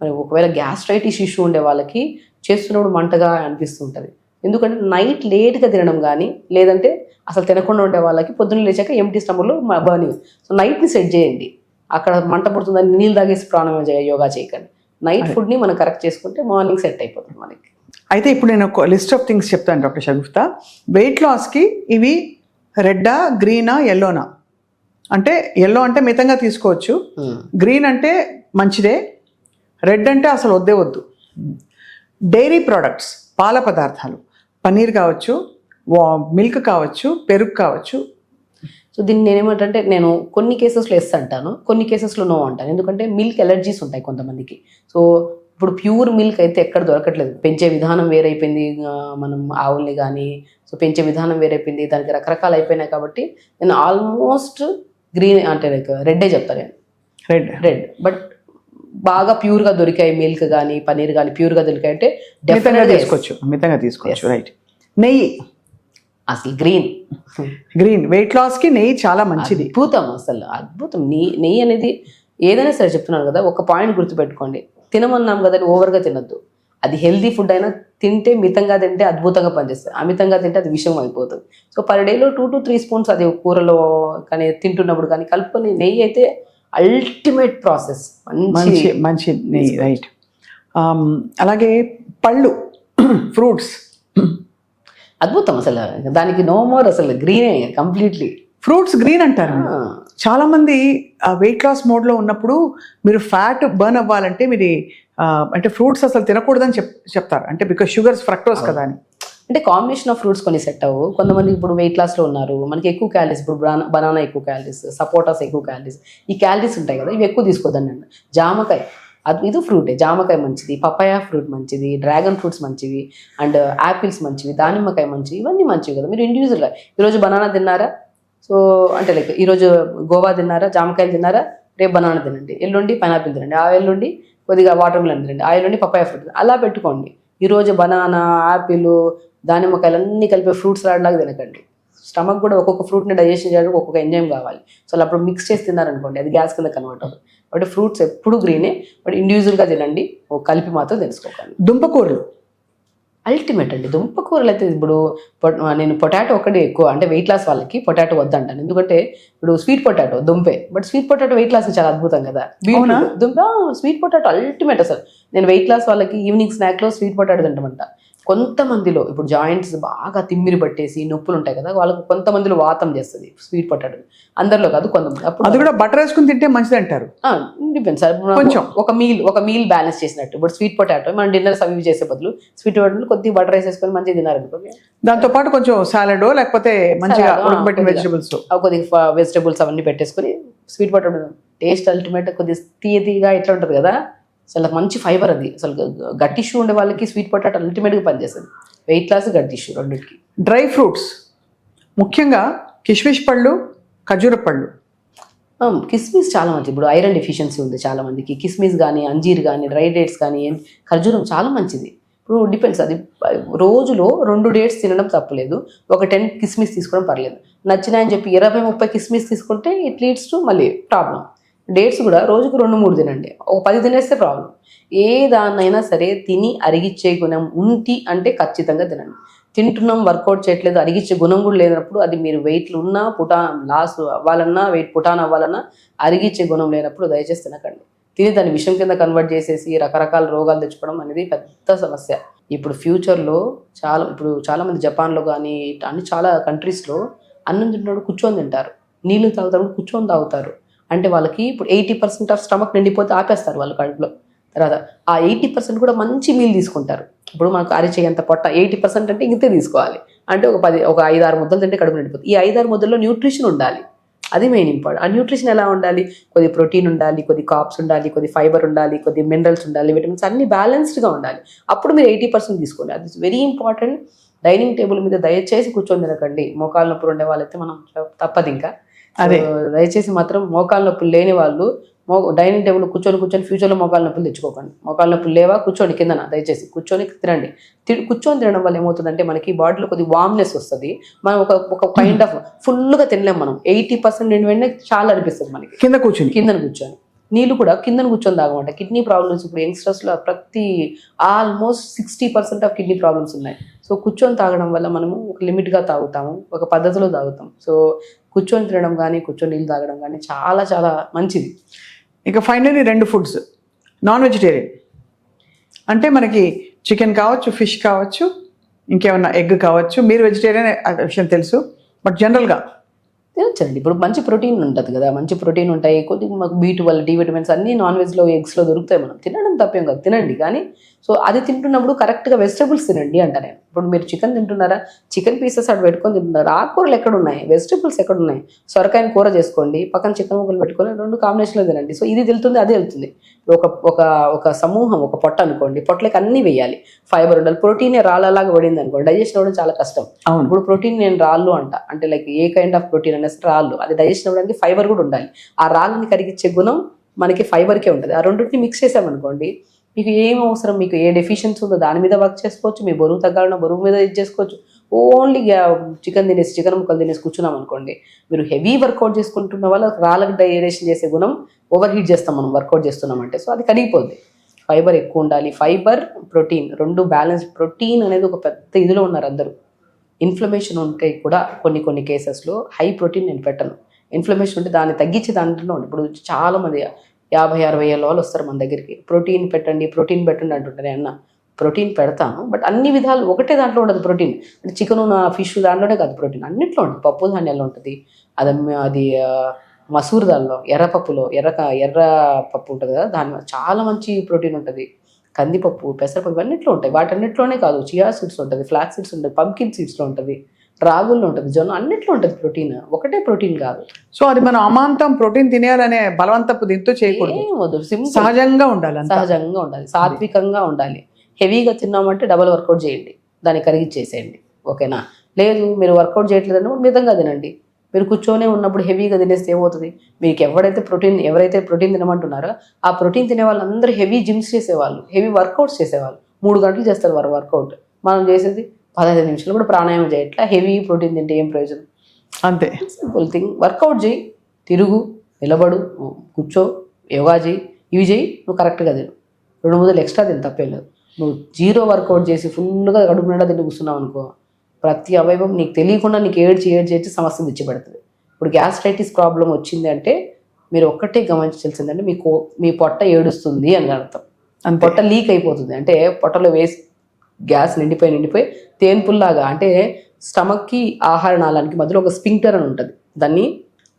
మరి ఒకవేళ గ్యాస్ట్రైటిస్ ఇష్యూ ఉండే వాళ్ళకి చేస్తున్నప్పుడు మంటగా అనిపిస్తుంటుంది, ఎందుకంటే నైట్ లేట్గా తినడం కానీ, లేదంటే అసలు తినకుండా ఉండే వాళ్ళకి పొద్దున్న లేచాక ఎంటీ స్టమక్లో బర్నింగ్. సో నైట్ని సెట్ చేయండి, అక్కడ మంట పుడుతుందని నీళ్ళు తాగేసి ప్రాణాయామ యోగా చేయకండి. నైట్ ఫుడ్ని మనం కరెక్ట్ చేసుకుంటే మార్నింగ్ సెట్ అయిపోతుంది మనకి. అయితే ఇప్పుడు నేను ఒక లిస్ట్ ఆఫ్ థింగ్స్ చెప్తాను డాక్టర్ షగుఫ్తా. వెయిట్ లాస్కి ఇవి రెడ్డా, గ్రీనా, ఎల్లోనా? అంటే ఎల్లో అంటే మితంగా తీసుకోవచ్చు, గ్రీన్ అంటే మంచిదే, రెడ్ అంటే అసలు వద్దు. డైరీ ప్రోడక్ట్స్, పాల పదార్థాలు, పన్నీర్ కావచ్చు, మిల్క్ కావచ్చు, పెరుగు కావచ్చు. సో దీన్ని నేనేమంటే, నేను కొన్ని కేసెస్లో ఎస్ అంటాను, కొన్ని కేసెస్లో నో అంటాను. ఎందుకంటే మిల్క్ ఎలర్జీస్ ఉంటాయి కొంతమందికి. సో ఇప్పుడు ప్యూర్ మిల్క్ అయితే ఎక్కడ దొరకట్లేదు, పెంచే విధానం వేరైపోయింది, మనం ఆవుల్ని కానీ సో పెంచే విధానం వేరైపోయింది, దానికి రకరకాలు అయిపోయినాయి. కాబట్టి నేను ఆల్మోస్ట్ గ్రీన్ అంటే లైక్ రెడ్డే చెప్తాను నేను, రెడ్. బట్ బాగా ప్యూర్గా దొరికాయి మిల్క్ కానీ పన్నీర్ కానీ ప్యూర్గా దొరికాయి అంటే మితంగా తీసుకోవచ్చు. రైట్. నెయ్యి అసలు గ్రీన్ వెయిట్ లాస్కి నెయ్యి చాలా మంచిది, అద్భుతం, అసలు అద్భుతం. నెయ్యి అనేది ఏదైనా సరే చెప్తున్నాను కదా, ఒక పాయింట్ గుర్తుపెట్టుకోండి, తినమన్నాం కదా ఓవర్గా తినద్దు. అది హెల్దీ ఫుడ్ అయినా తింటే మితంగా తింటే అద్భుతంగా పనిచేస్తుంది, అమితంగా తింటే అది విషయం అయిపోతుంది. సో పర్ డేలో 2 to 3 స్పూన్స్ అది కూరలో కానీ తింటున్నప్పుడు కానీ కలుపుకొని, నెయ్యి అయితే అల్టిమేట్ ప్రాసెస్, మంచి నెయ్యి. రైట్. అలాగే పళ్ళు, ఫ్రూట్స్ అద్భుతం, అసలు దానికి నో మోర్, అసలు గ్రీనే కంప్లీట్లీ. ఫ్రూట్స్ గ్రీన్ అంటారు చాలా మంది. వెయిట్ లాస్ మోడ్లో ఉన్నప్పుడు మీరు ఫ్యాట్ బర్న్ అవ్వాలంటే మీరు అంటే ఫ్రూట్స్ అసలు తినకూడదని చెప్తారు, అంటే బికాస్ షుగర్స్, ఫ్రక్టోస్ కదా అని. అంటే కాంబినేషన్ ఆఫ్ ఫ్రూట్స్ కొన్ని సెట్ అవ్వు. కొంతమంది ఇప్పుడు వెయిట్ లాస్లో ఉన్నారు, మనకి ఎక్కువ క్యాలరీస్, ఇప్పుడు బనానా ఎక్కువ క్యాలరీస్, సపోటాస్ ఎక్కువ క్యాలరీస్, ఈ క్యాలరీస్ ఉంటాయి కదా, ఇవి ఎక్కువ తీసుకోదండి. జామకాయ ఇది ఫ్రూటే, జామకాయ మంచిది, పపాయ ఫ్రూట్ మంచిది, డ్రాగన్ ఫ్రూట్స్ మంచివి, అండ్ యాపిల్స్ మంచివి, దానిమ్మకాయ మంచివి, ఇవన్నీ మంచివి కదా. మీరు ఇండివిజువల్గా ఈరోజు బనానా తిన్నారా, సో అంటే లైక్ ఈరోజు గోవా తిన్నారా, జామకాయలు తిన్నారా, రేపు బనానా తినండి, ఎల్లుండి పైనాపిల్ తినండి, ఆ ఎల్లుండి కొద్దిగా వాటర్ మిలన్ తినండి, ఆ ఎల్లుండి పపాయ ఫ్రూట్, అలా పెట్టుకోండి. ఈరోజు బనానా, యాపిల్, దానిమ్మకాయలు అన్నీ కలిపి ఫ్రూట్స్ లాగా తినకండి. స్టమక్ కూడా ఒక్కొక్క ఫ్రూట్ని డైజెషన్ చేయడానికి ఒక్కొక్క ఎంజైమ్ కావాలి. సో అప్పుడు మిక్స్ చేసి తిన్నారనుకోండి, అది గ్యాస్ కింద కన్వర్ట్ అవుతుంది. బట్ ఫ్రూట్స్ ఎప్పుడు గ్రీనే, బట్ ఇండివిజువల్గా తినండి, కలిపి మాత్రం తెలుసుకోకండి. దుంపకూరలు అల్టిమేట్ అండి. దుంపకూరలు అయితే ఇప్పుడు నేను పొటాటో ఒకటి ఎక్కువ, అంటే వెయిట్ లాస్ వాళ్ళకి పొటాటో వద్దంటాను. ఎందుకంటే ఇప్పుడు స్వీట్ పొటాటో దుంపే, but sweet potato weight loss చాలా అద్భుతం కదా. దుంప స్వీట్ పొటాటో అల్టిమేట్ అసలు. నేను వెయిట్ లాస్ వాళ్ళకి ఈవినింగ్ స్నాక్లో స్వీట్ పొటాటో తింటామంట. కొంతమందిలో ఇప్పుడు జాయింట్స్ బాగా తిమ్మిరి పట్టేసి నొప్పులు ఉంటాయి కదా, వాళ్ళకు కొంతమందిలో వాతం చేస్తుంది స్వీట్ పొటాటో, అందరిలో కాదు కొంతమంది. అప్పుడు అది కూడా బటర్ వేసుకుని తింటే మంచిది అంటారు. డిపెండ్స్ సార్, కొంచెం ఒక మీల్ బ్యాలెన్స్ చేసినట్టు. ఇప్పుడు స్వీట్ పొటాటో మనం డిన్నర్స్ అవి చేసే బదులు స్వీట్ పొటాటో కొద్దిగా బటర్ వేసేసుకొని మంచిగా తినారనుకోండి, దాంతో పాటు కొంచెం సాలడ్ లేకపోతే మంచిగా ఉడకబెట్టిన వెజిటబుల్స్, కొద్దిగా వెజిటబుల్స్ అవన్నీ పెట్టేసుకొని స్వీట్ పొటాటో టేస్ట్ అల్టిమేట్, కొద్దిగా తీయగా ఇట్లా ఉంటుంది కదా, అసలు మంచి ఫైబర్ అది. అసలు గట్ ఇష్యూ ఉండే వాళ్ళకి స్వీట్ పొటాటో అల్టిమేట్గా పనిచేస్తుంది, వెయిట్ లాస్, గట్ ఇష్యూ రెండింటికి. డ్రై ఫ్రూట్స్ ముఖ్యంగా కిస్మిస్ పళ్ళు, ఖర్జూర పళ్ళు. కిస్మిస్ చాలా మంచిది. ఇప్పుడు ఐరన్ డెఫిషియన్సీ ఉంది చాలా మందికి, కిస్మిస్ కానీ, అంజీర్ కానీ, డ్రై డేట్స్ కానీ, ఖర్జూరం చాలా మంచిది. ఇప్పుడు డిపెండ్స్, అది రోజులో 2 డేట్స్ తినడం తప్పలేదు, ఒక 10 కిస్మిస్ తీసుకోవడం పర్లేదు. నచ్చినాయని చెప్పి 20-30 కిస్మిస్ తీసుకుంటే ఇట్ లీడ్స్ టు మళ్ళీ ప్రాబ్లం. డేట్స్ కూడా రోజుకు 2-3 తినండి, ఒక 10 తినేస్తే ప్రాబ్లం. ఏ దాన్నైనా సరే తిని అరిగిచ్చే గుణం ఉంటి అంటే ఖచ్చితంగా తినండి. తింటున్నాం, వర్కౌట్ చేయట్లేదు, అరిగిచ్చే గుణం కూడా లేనప్పుడు, అది మీరు వెయిట్లు ఉన్నా, లాస్ అవ్వాలన్నా, వెయిట్ పుటాన్ అవ్వాలన్నా, అరిగిచ్చే గుణం లేనప్పుడు దయచేసి తినకండి. తిని దాన్ని విషం కింద కన్వర్ట్ చేసేసి రకరకాల రోగాలు తెచ్చుకోవడం అనేది పెద్ద సమస్య. ఇప్పుడు ఫ్యూచర్లో చాలా మంది జపాన్లో కానీ అన్ని చాలా కంట్రీస్లో అన్నం తింటున్నాడు కూర్చొని తింటారు, నీళ్ళు తాగుతారు కూర్చొని తాగుతారు. అంటే వాళ్ళకి ఇప్పుడు 80% ఆఫ్ స్టమక్ నిండిపోతే ఆపేస్తారు వాళ్ళు కడుపులో. తర్వాత ఆ 80% కూడా మంచి మీల్ తీసుకుంటారు. ఇప్పుడు మనకు అరిచేయంత పొట్ట 80% అంటే ఇంతే తీసుకోవాలి, అంటే ఒక 5-6 ముద్దలు తింటే కడుపు నిండిపోతుంది. ఈ 5-6 ముద్దల్లో న్యూట్రిషన్ ఉండాలి, అది మెయిన్ ఇంపార్టెంట్. ఆ న్యూట్రిషన్ ఎలా ఉండాలి, కొద్ది ప్రోటీన్ ఉండాలి, కొద్ది కార్బ్స్ ఉండాలి, కొద్ది ఫైబర్ ఉండాలి, కొద్ది మినరల్స్ ఉండాలి, విటమిన్స్ అన్ని బ్యాలెన్స్డ్గా ఉండాలి. అప్పుడు మీరు 80% తీసుకోండి, అది వెరీ ఇంపార్టెంట్. డైనింగ్ టేబుల్ మీద దయచేసి కూర్చొని తినకండి. మోకాళ్ళ నొప్పులు ఉండే వాళ్ళైతే మనం తప్పదు, ఇంకా అదే దయచేసి మాత్రం మోకాళ్ళ నొప్పులు లేని వాళ్ళు డైనింగ్ టేబుల్ కూర్చొని ఫ్యూచర్లో మోకాళ్ళ నొప్పులు తెచ్చుకోకండి. మోకాళ్ళ నొప్పులు లేవా, కూర్చోండి కిందన, దయచేసి కూర్చొని తినండి. కూర్చొని తినడం వల్ల ఏమవుతుందంటే మనకి బాడీలో కొద్దిగా వార్మ్నెస్ వస్తుంది. మనం ఒక కైండ్ ఆఫ్ ఫుల్గా తినలేం. మనం 80% నిండి వెంటనే చాలా అనిపిస్తుంది మనకి కిందన కూర్చొని. నీళ్ళు కూడా కిందన కూర్చొని తాగమంట. కిడ్నీ ప్రాబ్లమ్స్ ఇప్పుడు యంగ్స్టర్స్లో ఆల్మోస్ట్ 60% ఆఫ్ కిడ్నీ ప్రాబ్లమ్స్ ఉన్నాయి. సో కూర్చొని తాగడం వల్ల మనము ఒక లిమిట్గా తాగుతాము, ఒక పద్ధతిలో తాగుతాం. సో కూర్చొని తినడం కానీ, కూర్చొని నీళ్ళు తాగడం కానీ చాలా చాలా మంచిది. ఇక ఫైనల్లీ 2 ఫుడ్స్ నాన్ వెజిటేరియన్ అంటే మనకి చికెన్ కావచ్చు, ఫిష్ కావచ్చు, ఇంకేమన్నా ఎగ్ కావచ్చు. మీరు వెజిటేరియన్ విషయం తెలుసు, బట్ జనరల్గా తినొచ్చండి. ఇప్పుడు మంచి ప్రోటీన్ ఉంటుంది కదా, మంచి ప్రోటీన్ ఉంటాయి, కొద్దిగా మాకు B12, D విటమిన్స్ అన్నీ నాన్ వెజ్లో, ఎగ్స్లో దొరుకుతాయి. మనం తినడం తప్పేం కాదు, తినండి. కానీ సో అది తింటున్నప్పుడు కరెక్ట్గా వెజిటబుల్స్ తినండి అంట నేను. ఇప్పుడు మీరు చికెన్ తింటున్నారా, చికెన్ పీసెస్ అటు పెట్టుకొని తింటున్నారు, ఆకుకూరలు ఎక్కడ ఉన్నాయి, వెజిటబుల్స్ ఎక్కడ ఉన్నాయి, సొరకాయని కూర చేసుకోండి, పక్కన చికెన్ ముక్కలు పెట్టుకొని 2 కాంబినేషన్లో తినండి. సో ఇది వెళ్తుంది, అదే వెళ్తుంది. ఒక సమూహం, ఒక పొట్ట అనుకోండి, పొట్టలకి అన్నీ వేయాలి, ఫైబర్ ఉండాలి. ప్రోటీనే రాళ్ళలాగా పడింది అనుకోండి, డైజెషన్ అవ్వడం చాలా కష్టం. ఇప్పుడు ప్రోటీన్ నేను రాళ్ళు అంటే like A kind of protein అనేసి రాళ్ళు, అది డైజెషన్ అవ్వడానికి ఫైబర్ కూడా ఉండాలి. ఆ రాళ్ళని కరిగించే గుణం మనకి ఫైబర్కే ఉంటుంది. ఆ రెండింటిని మిక్స్ చేసామనుకోండి, మీకు ఏం అవసరం, మీకు ఏ డెఫిషియన్సీ ఉందో దాని మీద వర్క్ చేసుకోవచ్చు, మీ బరువు తగ్గాలన్నా బరువు మీద ఇది చేసుకోవచ్చు. ఓన్లీ చికెన్ ముక్కలు తినేసి కూర్చున్నాం అనుకోండి, మీరు హెవీ వర్కౌట్ చేసుకుంటున్న వల్ల రాళ్ళకి డైజెషన్ చేసే గుణం ఓవర్ హీట్ చేస్తాం మనం వర్కౌట్ చేస్తున్నామంటే. సో అది కరిగిపోద్ది. ఫైబర్ ఎక్కువ ఉండాలి, ఫైబర్, ప్రోటీన్ 2 బ్యాలెన్స్. ప్రోటీన్ అనేది ఒక పెద్ద ఇదిలో ఉన్నారు అందరూ. ఇన్ఫ్లమేషన్ ఉంటే కూడా కొన్ని కేసెస్లో హై ప్రోటీన్ నేను పెట్టను. ఇన్ఫ్లమేషన్ ఉంటే దాన్ని తగ్గించే దాంట్లో ఇప్పుడు చాలామంది 50-60 ఏళ్ళ వాళ్ళు వస్తారు మన దగ్గరికి, ప్రోటీన్ పెట్టండి అంటుంటారు. అన్న ప్రోటీన్ పెడతాను, బట్ అన్ని విధాలు ఒకటే దాంట్లో ఉండదు ప్రోటీన్. అంటే చికెన్, ఫిష్ దాంట్లోనే కాదు, ప్రోటీన్ అన్నింటిలో ఉంటుంది. పప్పు ధాన్యాల్లో ఉంటుంది, అది మసూర్ దాల్లో, ఎర్ర పప్పులో ఎర్ర పప్పు ఉంటుంది కదా, దాని చాలా మంచి ప్రోటీన్ ఉంటుంది. కందిపప్పు, పెసరపప్పు అన్నిట్లో ఉంటాయి. వాటన్నిటిలోనే కాదు, చియా సీడ్స్ ఉంటుంది, ఫ్లాక్ సీడ్స్ ఉంటుంది, పంకిన్ సీడ్స్లో ఉంటుంది, రాగుల్లో ఉంటుంది, జొన్న, అన్నిట్లో ఉంటుంది ప్రోటీన్. ఒకటే ప్రోటీన్ కాదు. సో అది మనం అమాంతం ప్రోటీన్ తినేయాలనే బలవంతపు దీంతో చేయకూడదు. ఏం వద్దు, సింపుల్, సహజంగా ఉండాలి అంతా. సహజంగా ఉండాలి, సాత్వికంగా ఉండాలి. హెవీగా తిన్నామంటే డబల్ వర్కౌట్ చేయండి, దాన్ని కరిగిచ్చేసేయండి, ఓకేనా? లేదు మీరు వర్కౌట్ చేయట్లేదంటే మితంగా తినండి. మీరు కూర్చొనే ఉన్నప్పుడు హెవీగా తినేస్తే ఏమవుతుంది? మీకు ఎవరైతే ప్రోటీన్ తినమంటున్నారో ఆ ప్రోటీన్ తినే వాళ్ళందరూ హెవీ జిమ్స్ చేసేవాళ్ళు, హెవీ వర్కౌట్స్ చేసేవాళ్ళు. 3 గంటలు చేస్తారు వారు వర్కౌట్. మనం చేసేది 15 నిమిషాలు కూడా ప్రాణాయామం చేయట్లా. హెవీ ప్రోటీన్ తింటే ఏం ప్రయోజనం? అంతే, సింపుల్ థింగ్. వర్కౌట్ చేయి, తిరుగు, నిలబడు, కూర్చో, యోగా చేయి, ఇవి చేయి, నువ్వు కరెక్ట్గా తిను. 2 ముద్దలు ఎక్స్ట్రా తిని తప్పేం లేదు. నువ్వు 0 వర్కౌట్ చేసి ఫుల్గా కడుపు నిండా తిని కూర్చున్నావు అనుకో, ప్రతి అవయవం నీకు తెలియకుండా నీకు ఏడ్చి సమస్యను తెచ్చిపెడుతుంది. ఇప్పుడు గ్యాస్ట్రైటిస్ ప్రాబ్లం వచ్చింది అంటే మీరు ఒక్కటే గమనించాల్సిందంటే మీ పొట్ట ఏడుస్తుంది అని అర్థం. పొట్ట లీక్ అయిపోతుంది అంటే పొట్టలో వేసి గ్యాస్ నిండిపోయి తేన్పుల్లాగా, అంటే స్టమక్కి ఆహార నాళానికి మధ్యలో ఒక స్పింక్టర్ అని ఉంటుంది, దాన్ని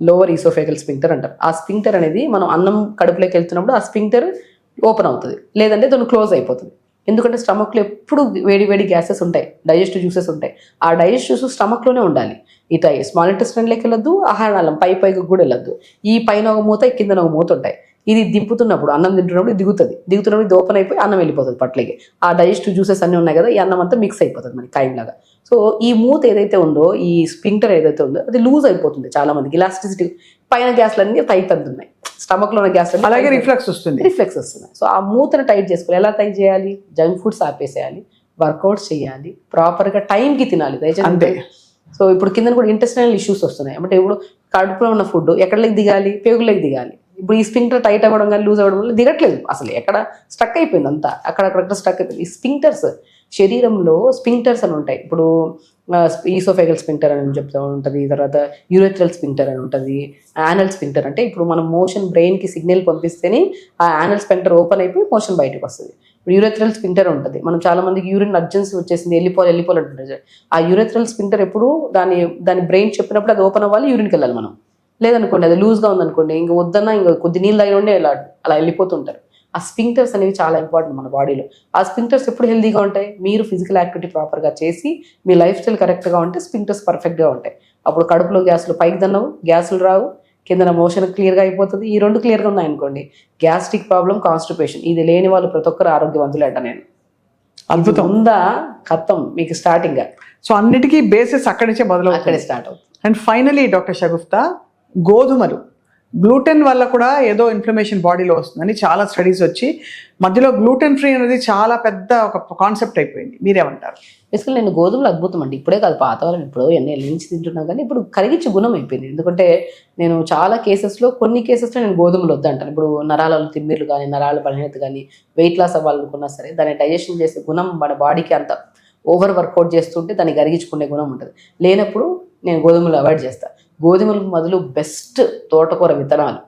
లోవర్ ఈసోఫేగల్ స్పింక్టర్ అంటారు. ఆ స్పింక్టర్ అనేది మనం అన్నం కడుపులోకి వెళ్తున్నప్పుడు ఆ స్పింక్టర్ ఓపెన్ అవుతుంది, లేదంటే దాన్ని క్లోజ్ అయిపోతుంది. ఎందుకంటే స్టమక్లో ఎప్పుడు వేడి గ్యాసెస్ ఉంటాయి, డైజెస్టివ్ జ్యూసెస్ ఉంటాయి. ఆ డైజెస్టివ్ జ్యూసెస్ స్టమక్లోనే ఉండాలి. ఇట్లా స్మాల్ ఇంటెస్టైన్లోకి వెళ్ళొద్దు, ఆహారనాళం పైకి కూడా వెళ్ళొద్దు. ఈ పైన ఒక మూత, కిందన ఒక మూత ఉంటాయి. ఇది దింపుతున్నప్పుడు, అన్నం తింటున్నప్పుడు దిగుతున్నప్పుడు ఇది ఓపెన్ అయిపోయి అన్నం వెళ్ళిపోతుంది పట్లకి. ఆ డైజెస్టివ్ జ్యూసెస్ అన్నీ ఉన్నాయి కదా, ఈ అన్నం అంతా మిక్స్ అయిపోతుంది మనకి కాయంలాగా. సో ఈ మూత ఏదైతే ఉందో, ఈ స్పింక్టర్ ఏదైతే ఉందో అది లూజ్ అయిపోతుంది. చాలా మందికి ఇలాస్టిసిటీ, పైన గ్యాస్లు అన్నీ టైట్ అవుతున్నాయి, స్టమక్లో ఉన్న గ్యాస్ అలాగే రిఫ్లెక్స్ వస్తుంది. సో ఆ మూతను టైట్ చేసుకోవాలి. ఎలా టైట్ చేయాలి? జంక్ ఫుడ్స్ ఆపేసేయాలి, వర్కౌట్స్ చేయాలి, ప్రాపర్గా టైంకి తినాలి దయచేసి. సో ఇప్పుడు కింద కూడా ఇంటెస్టైనల్ ఇష్యూస్ వస్తున్నాయి. అంటే ఇప్పుడు కడుపులో ఉన్న ఫుడ్ ఎక్కడికి దిగాలి? పేగులకి దిగాలి. ఇప్పుడు ఈ స్పింక్టర్ టైట్ అవ్వడం కానీ లూజ్ అవ్వడం వల్ల దిగట్లేదు, అసలు ఎక్కడ స్టక్ అయిపోయింది అంతా, అక్కడక్కడ స్టక్ అయిపోయింది. ఈ స్పింక్టర్స్, శరీరంలో స్పింక్టర్స్ అని ఉంటాయి. ఇప్పుడు ఈసోఫేగల్ స్పింక్టర్ అని చెప్తూ ఉంటుంది, తర్వాత యూరెథ్రల్ స్పింక్టర్ అని ఉంటుంది, యానల్ స్పింక్టర్. అంటే ఇప్పుడు మనం మోషన్ బ్రెయిన్కి సిగ్నల్ పంపిస్తేనే ఆ యానల్ స్పింక్టర్ ఓపెన్ అయిపోయి మోషన్ బయటకు వస్తుంది. ఇప్పుడు యూరెథ్రల్ స్పింక్టర్ ఉంటుంది. మనం చాలా మందికి యూరిన్ అర్జెన్సీ వచ్చేసింది, వెళ్ళిపోవాలి అంటుంటారు. ఆ యూరెథ్రల్ స్పింక్టర్ ఎప్పుడు దాని బ్రెయిన్ చెప్పినప్పుడు అది ఓపెన్ అవ్వాలి, యూరిన్కి వెళ్ళాలి. మనం లేదనుకోండి, అది లూజ్గా ఉందనుకోండి, ఇంక వద్దన్నా ఇంకా కొద్ది నీళ్ళు తాగి ఉండే అలా వెళ్ళిపోతుంటారు. ఆ స్పింక్టర్స్ అనేవి చాలా ఇంపార్టెంట్ మన బాడీలో. ఆ స్పింక్టర్స్ ఎప్పుడు హెల్దీగా ఉంటాయి? మీరు ఫిజికల్ యాక్టివిటీ ప్రాపర్గా చేసి మీ లైఫ్ స్టైల్ కరెక్ట్గా ఉంటే స్పింక్టర్స్ పర్ఫెక్ట్గా ఉంటాయి. అప్పుడు కడుపులో గ్యాసులు పైకి దన్నవు, గ్యాసులు రావు, కింద మోషన్ క్లియర్గా అయిపోతుంది. ఈ 2 క్లియర్గా ఉన్నాయనుకోండి, గ్యాస్ట్రిక్ ప్రాబ్లం, కాన్స్టిపేషన్ ఇది లేని వాళ్ళు ప్రతి ఒక్కరు ఆరోగ్యవంతులే అంట. నేను అద్భుతం ఉందా కథం మీకు స్టార్టింగ్. సో అన్నిటికీ బేసిస్ అక్కడి నుంచే మొదలవుతుంది, అక్కడే స్టార్ట్ అవుతుంది. అండ్ ఫైనలీ డాక్టర్ షగుఫ్తా, గోధుమలు గ్లూటెన్ వల్ల కూడా ఏదో ఇన్ఫ్లమేషన్ బాడీలో వస్తుందని చాలా స్టడీస్ వచ్చి మధ్యలో గ్లూటెన్ ఫ్రీ అనేది చాలా పెద్ద ఒక కాన్సెప్ట్ అయిపోయింది. మీరేమంటారు? బేసికల్ నేను గోధుమలు అద్భుతం అండి. ఇప్పుడే కాదు, పాతవాళ్ళం ఇప్పుడు ఎన్ని ఏళ్ళ నుంచి తింటున్నాను, కానీ ఇప్పుడు కరిగించే గుణం అయిపోయింది. ఎందుకంటే నేను చాలా కొన్ని కేసెస్లో నేను గోధుమలు వద్దంటాను. ఇప్పుడు నరాల తిమ్మిర్లు కానీ, నరాల బలహీనత కానీ, వెయిట్ లాస్ అవ్వాలనుకున్నా సరే దాన్ని డైజెషన్ చేసే గుణం మన బాడీకి అంత ఓవర్ వర్కౌట్ చేస్తుంటే దాన్ని కరిగించుకునే గుణం ఉంటుంది. లేనప్పుడు నేను గోధుమలు అవాయిడ్ చేస్తాను. గోధుమలకు మొదలు బెస్ట్ తోటకూర విత్తనాలు,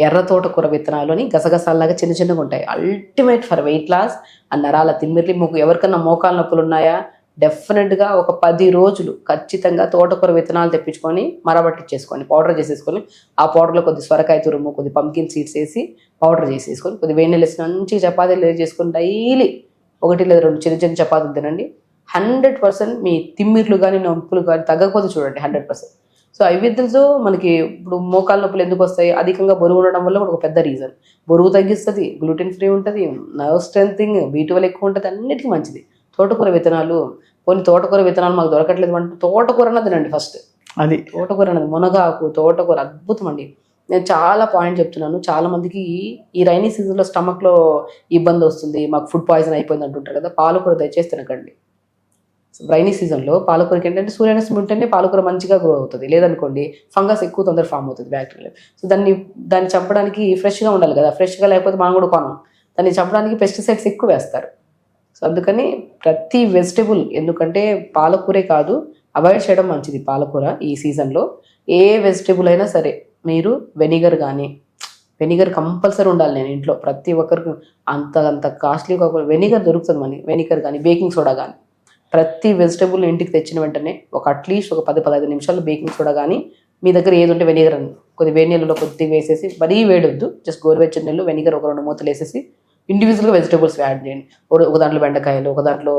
ఎర్ర తోటకూర విత్తనాలు అని గసగసాల్లాగా చిన్నగా ఉంటాయి. Ultimate for weight loss. ఆ నరాల తిమ్మిర్లు, ఎవరికన్నా మోకాలు నొప్పులు ఉన్నాయా, డెఫినెట్గా ఒక 10 రోజులు ఖచ్చితంగా తోటకూర విత్తనాలు తెప్పించుకొని మరబట్టించేసుకోండి, పౌడర్ చేసేసుకొని ఆ పౌడర్లో కొద్ది సొరకాయ తురుము, కొద్ది పంకిన్ సీడ్స్ వేసి పౌడర్ చేసేసుకొని కొద్ది వేడి నీళ్ళు వేసి మంచి చపాతీలు చేసుకొని డైలీ 1 లేదా 2 చిన్న చపాతీలు తినండి. 100% మీ తిమ్మిర్లు కానీ నొప్పులు కానీ తగ్గకపోతే చూడండి 100%. సో ఐవిధ్యంతో మనకి ఇప్పుడు మోకాళ్ళ నొప్పులు ఎందుకు వస్తాయి? అధికంగా బరువు ఉండడం వల్ల కూడా ఒక పెద్ద రీజన్. బరువు తగ్గిస్తుంది, గ్లూటెన్ ఫ్రీ ఉంటుంది, నర్వ్ స్ట్రెంథింగ్, B12 ఎక్కువ ఉంటుంది, అన్నిటికీ మంచిది తోటకూర విత్తనాలు. కొన్ని తోటకూర విత్తనాలు మాకు దొరకట్లేదు అంటే తోటకూర అన్నది తినండి ఫస్ట్. అది తోటకూర అన్నది, మునగాకు, తోటకూర అద్భుతం అండి. నేను చాలా పాయింట్ చెప్తున్నాను. చాలా మందికి ఈ రైనీ సీజన్లో స్టమక్లో ఇబ్బంది వస్తుంది, మాకు ఫుడ్ పాయిజన్ అయిపోయింది అంటుంటారు కదా. పాలకూర దయచేసి తినకండి. రైనీ సీజన్లో పాలకూరకి ఏంటంటే సూర్యరశ్మి ఉంటేనే పాలకూర మంచిగా గ్రో అవుతుంది, లేదనుకోండి ఫంగస్ ఎక్కువ తొందర ఫామ్ అవుతుంది, బ్యాక్టీరియా. సో దాన్ని చంపడానికి ఫ్రెష్గా ఉండాలి కదా, ఫ్రెష్గా లేకపోతే మనం కూడా కొనం. దాన్ని చంపడానికి పెస్టిసైడ్స్ ఎక్కువ వేస్తారు. సో అందుకని ప్రతి వెజిటేబుల్, ఎందుకంటే పాలకూరే కాదు అవాయిడ్ చేయడం మంచిది. పాలకూర ఈ సీజన్లో ఏ వెజిటేబుల్ అయినా సరే మీరు వెనిగర్ కంపల్సరీ ఉండాలి. నేను ఇంట్లో ప్రతి ఒక్కరికి అంత కాస్ట్లీ కాకుండా వెనిగర్ దొరుకుతుంది మనకి. వెనిగర్ కానీ, బేకింగ్ సోడా కానీ, ప్రతి వెజిటేబుల్ ఇంటికి తెచ్చిన వెంటనే అట్లీస్ట్ ఒక 10-15 నిమిషాలు బేకింగ్ సోడా కానీ, మీ దగ్గర ఏది ఉంటే వెనిగర్ అని కొద్ది వేడి నీళ్ళలో కొద్ది వేసేసి, మరీ వేడొద్దు, జస్ట్ గోరువెచ్చని నీళ్ళు వెనిగర్ ఒక 2 మూతలు వేసేసి ఇండివిజువల్గా వెజిటేబుల్స్ యాడ్ చేయండి. ఒక దాంట్లో బెండకాయలు, ఒక దాంట్లో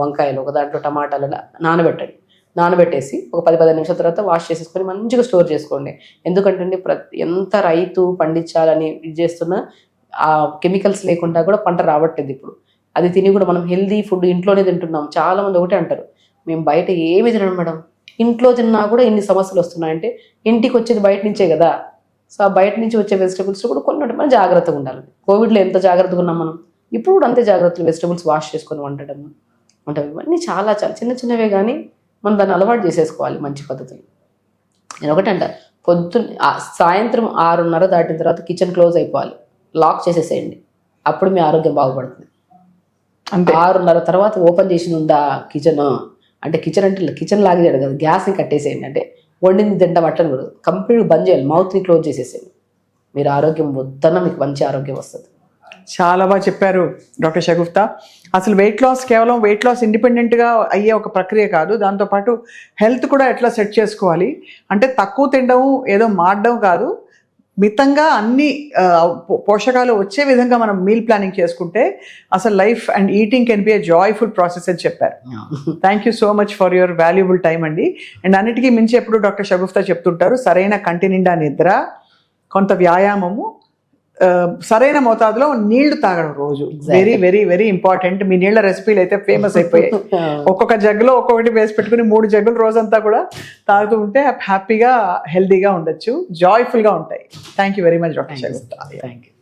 వంకాయలు, ఒక దాంట్లో టమాటాలు అలా నానబెట్టండి. నానబెట్టేసి ఒక 10-15 నిమిషాల తర్వాత వాష్ చేసేసుకొని మంచిగా స్టోర్ చేసుకోండి. ఎందుకంటే ఎంత రైతు పండించాలని ఇది చేస్తున్నా ఆ కెమికల్స్ లేకుండా కూడా పంట రావట్లేదు ఇప్పుడు. అది తిని కూడా మనం హెల్దీ ఫుడ్ ఇంట్లోనే తింటున్నాం. చాలా మంది ఒకటే అంటారు, మేము బయట ఏమి తినడం మేడం, ఇంట్లో తిన్నా కూడా ఇన్ని సమస్యలు వస్తున్నాయంటే ఇంటికి వచ్చేది బయట నుంచే కదా. సో ఆ బయట నుంచి వచ్చే వెజిటబుల్స్ కూడా కొన్ని మనం జాగ్రత్తగా ఉండాలి. కోవిడ్లో ఎంత జాగ్రత్తగా ఉన్నాం మనం, ఇప్పుడు కూడా అంతే జాగ్రత్తలు. వెజిటబుల్స్ వాష్ చేసుకొని వండడం అంటే ఇవన్నీ చాలా చాలా చిన్న చిన్నవే, కానీ మనం దాన్ని అలవాటు చేసేసుకోవాలి మంచి పద్ధతులు. నేను ఒకటి అంట, సాయంత్రం 6:30 దాటిన తర్వాత కిచెన్ క్లోజ్ అయిపోవాలి, లాక్ చేసేసేయండి. అప్పుడు మీ ఆరోగ్యం బాగుపడుతుంది. అంతే. 6:30 తర్వాత ఓపెన్ చేసి ఉందా కిచెన్ అంటే కిచెన్ లాగే చేయడం కదా, గ్యాస్ని కట్టేసేయండి. అంటే వండింది తింటాం అట్లా కూడా కంప్లీట్ బంద్ చేయాలి, మౌత్ని క్లోజ్ చేసేసేయండి. మీరు ఆరోగ్యం వద్దన్న మీకు మంచి ఆరోగ్యం వస్తుంది. చాలా బాగా చెప్పారు డాక్టర్ షగుఫ్తా. అసలు వెయిట్ లాస్ కేవలం వెయిట్ లాస్ ఇండిపెండెంట్గా అయ్యే ఒక ప్రక్రియ కాదు, దాంతోపాటు హెల్త్ కూడా ఎట్లా సెట్ చేసుకోవాలి అంటే తక్కువ తినడం ఏదో మాడడం కాదు, మితంగా అన్ని పోషకాలు వచ్చే విధంగా మనం మీల్ ప్లానింగ్ చేసుకుంటే అసలు life and eating can be a joyful process అని చెప్పారు. Thank you so much for your valuable time అండి. అండ్ అన్నిటికీ మించి ఎప్పుడు డాక్టర్ షగుఫ్తా చెప్తుంటారు, సరైన కంటి నిండా నిద్ర, కొంత వ్యాయామము, సరైన మోతాదులో నీళ్లు తాగడం రోజు వెరీ వెరీ వెరీ ఇంపార్టెంట్. మీ నీళ్ల రెసిపీలు అయితే ఫేమస్ అయిపోయాయి. ఒక్కొక్క జగ్గులో ఒక్కొక్కటి వేసి పెట్టుకుని 3 జగ్గులు రోజంతా కూడా తాగుతూ ఉంటే హ్యాపీగా హెల్దీగా ఉండొచ్చు, జాయ్ఫుల్గా ఉంటాయి. Thank you very much doctor Shagufta. Thank you.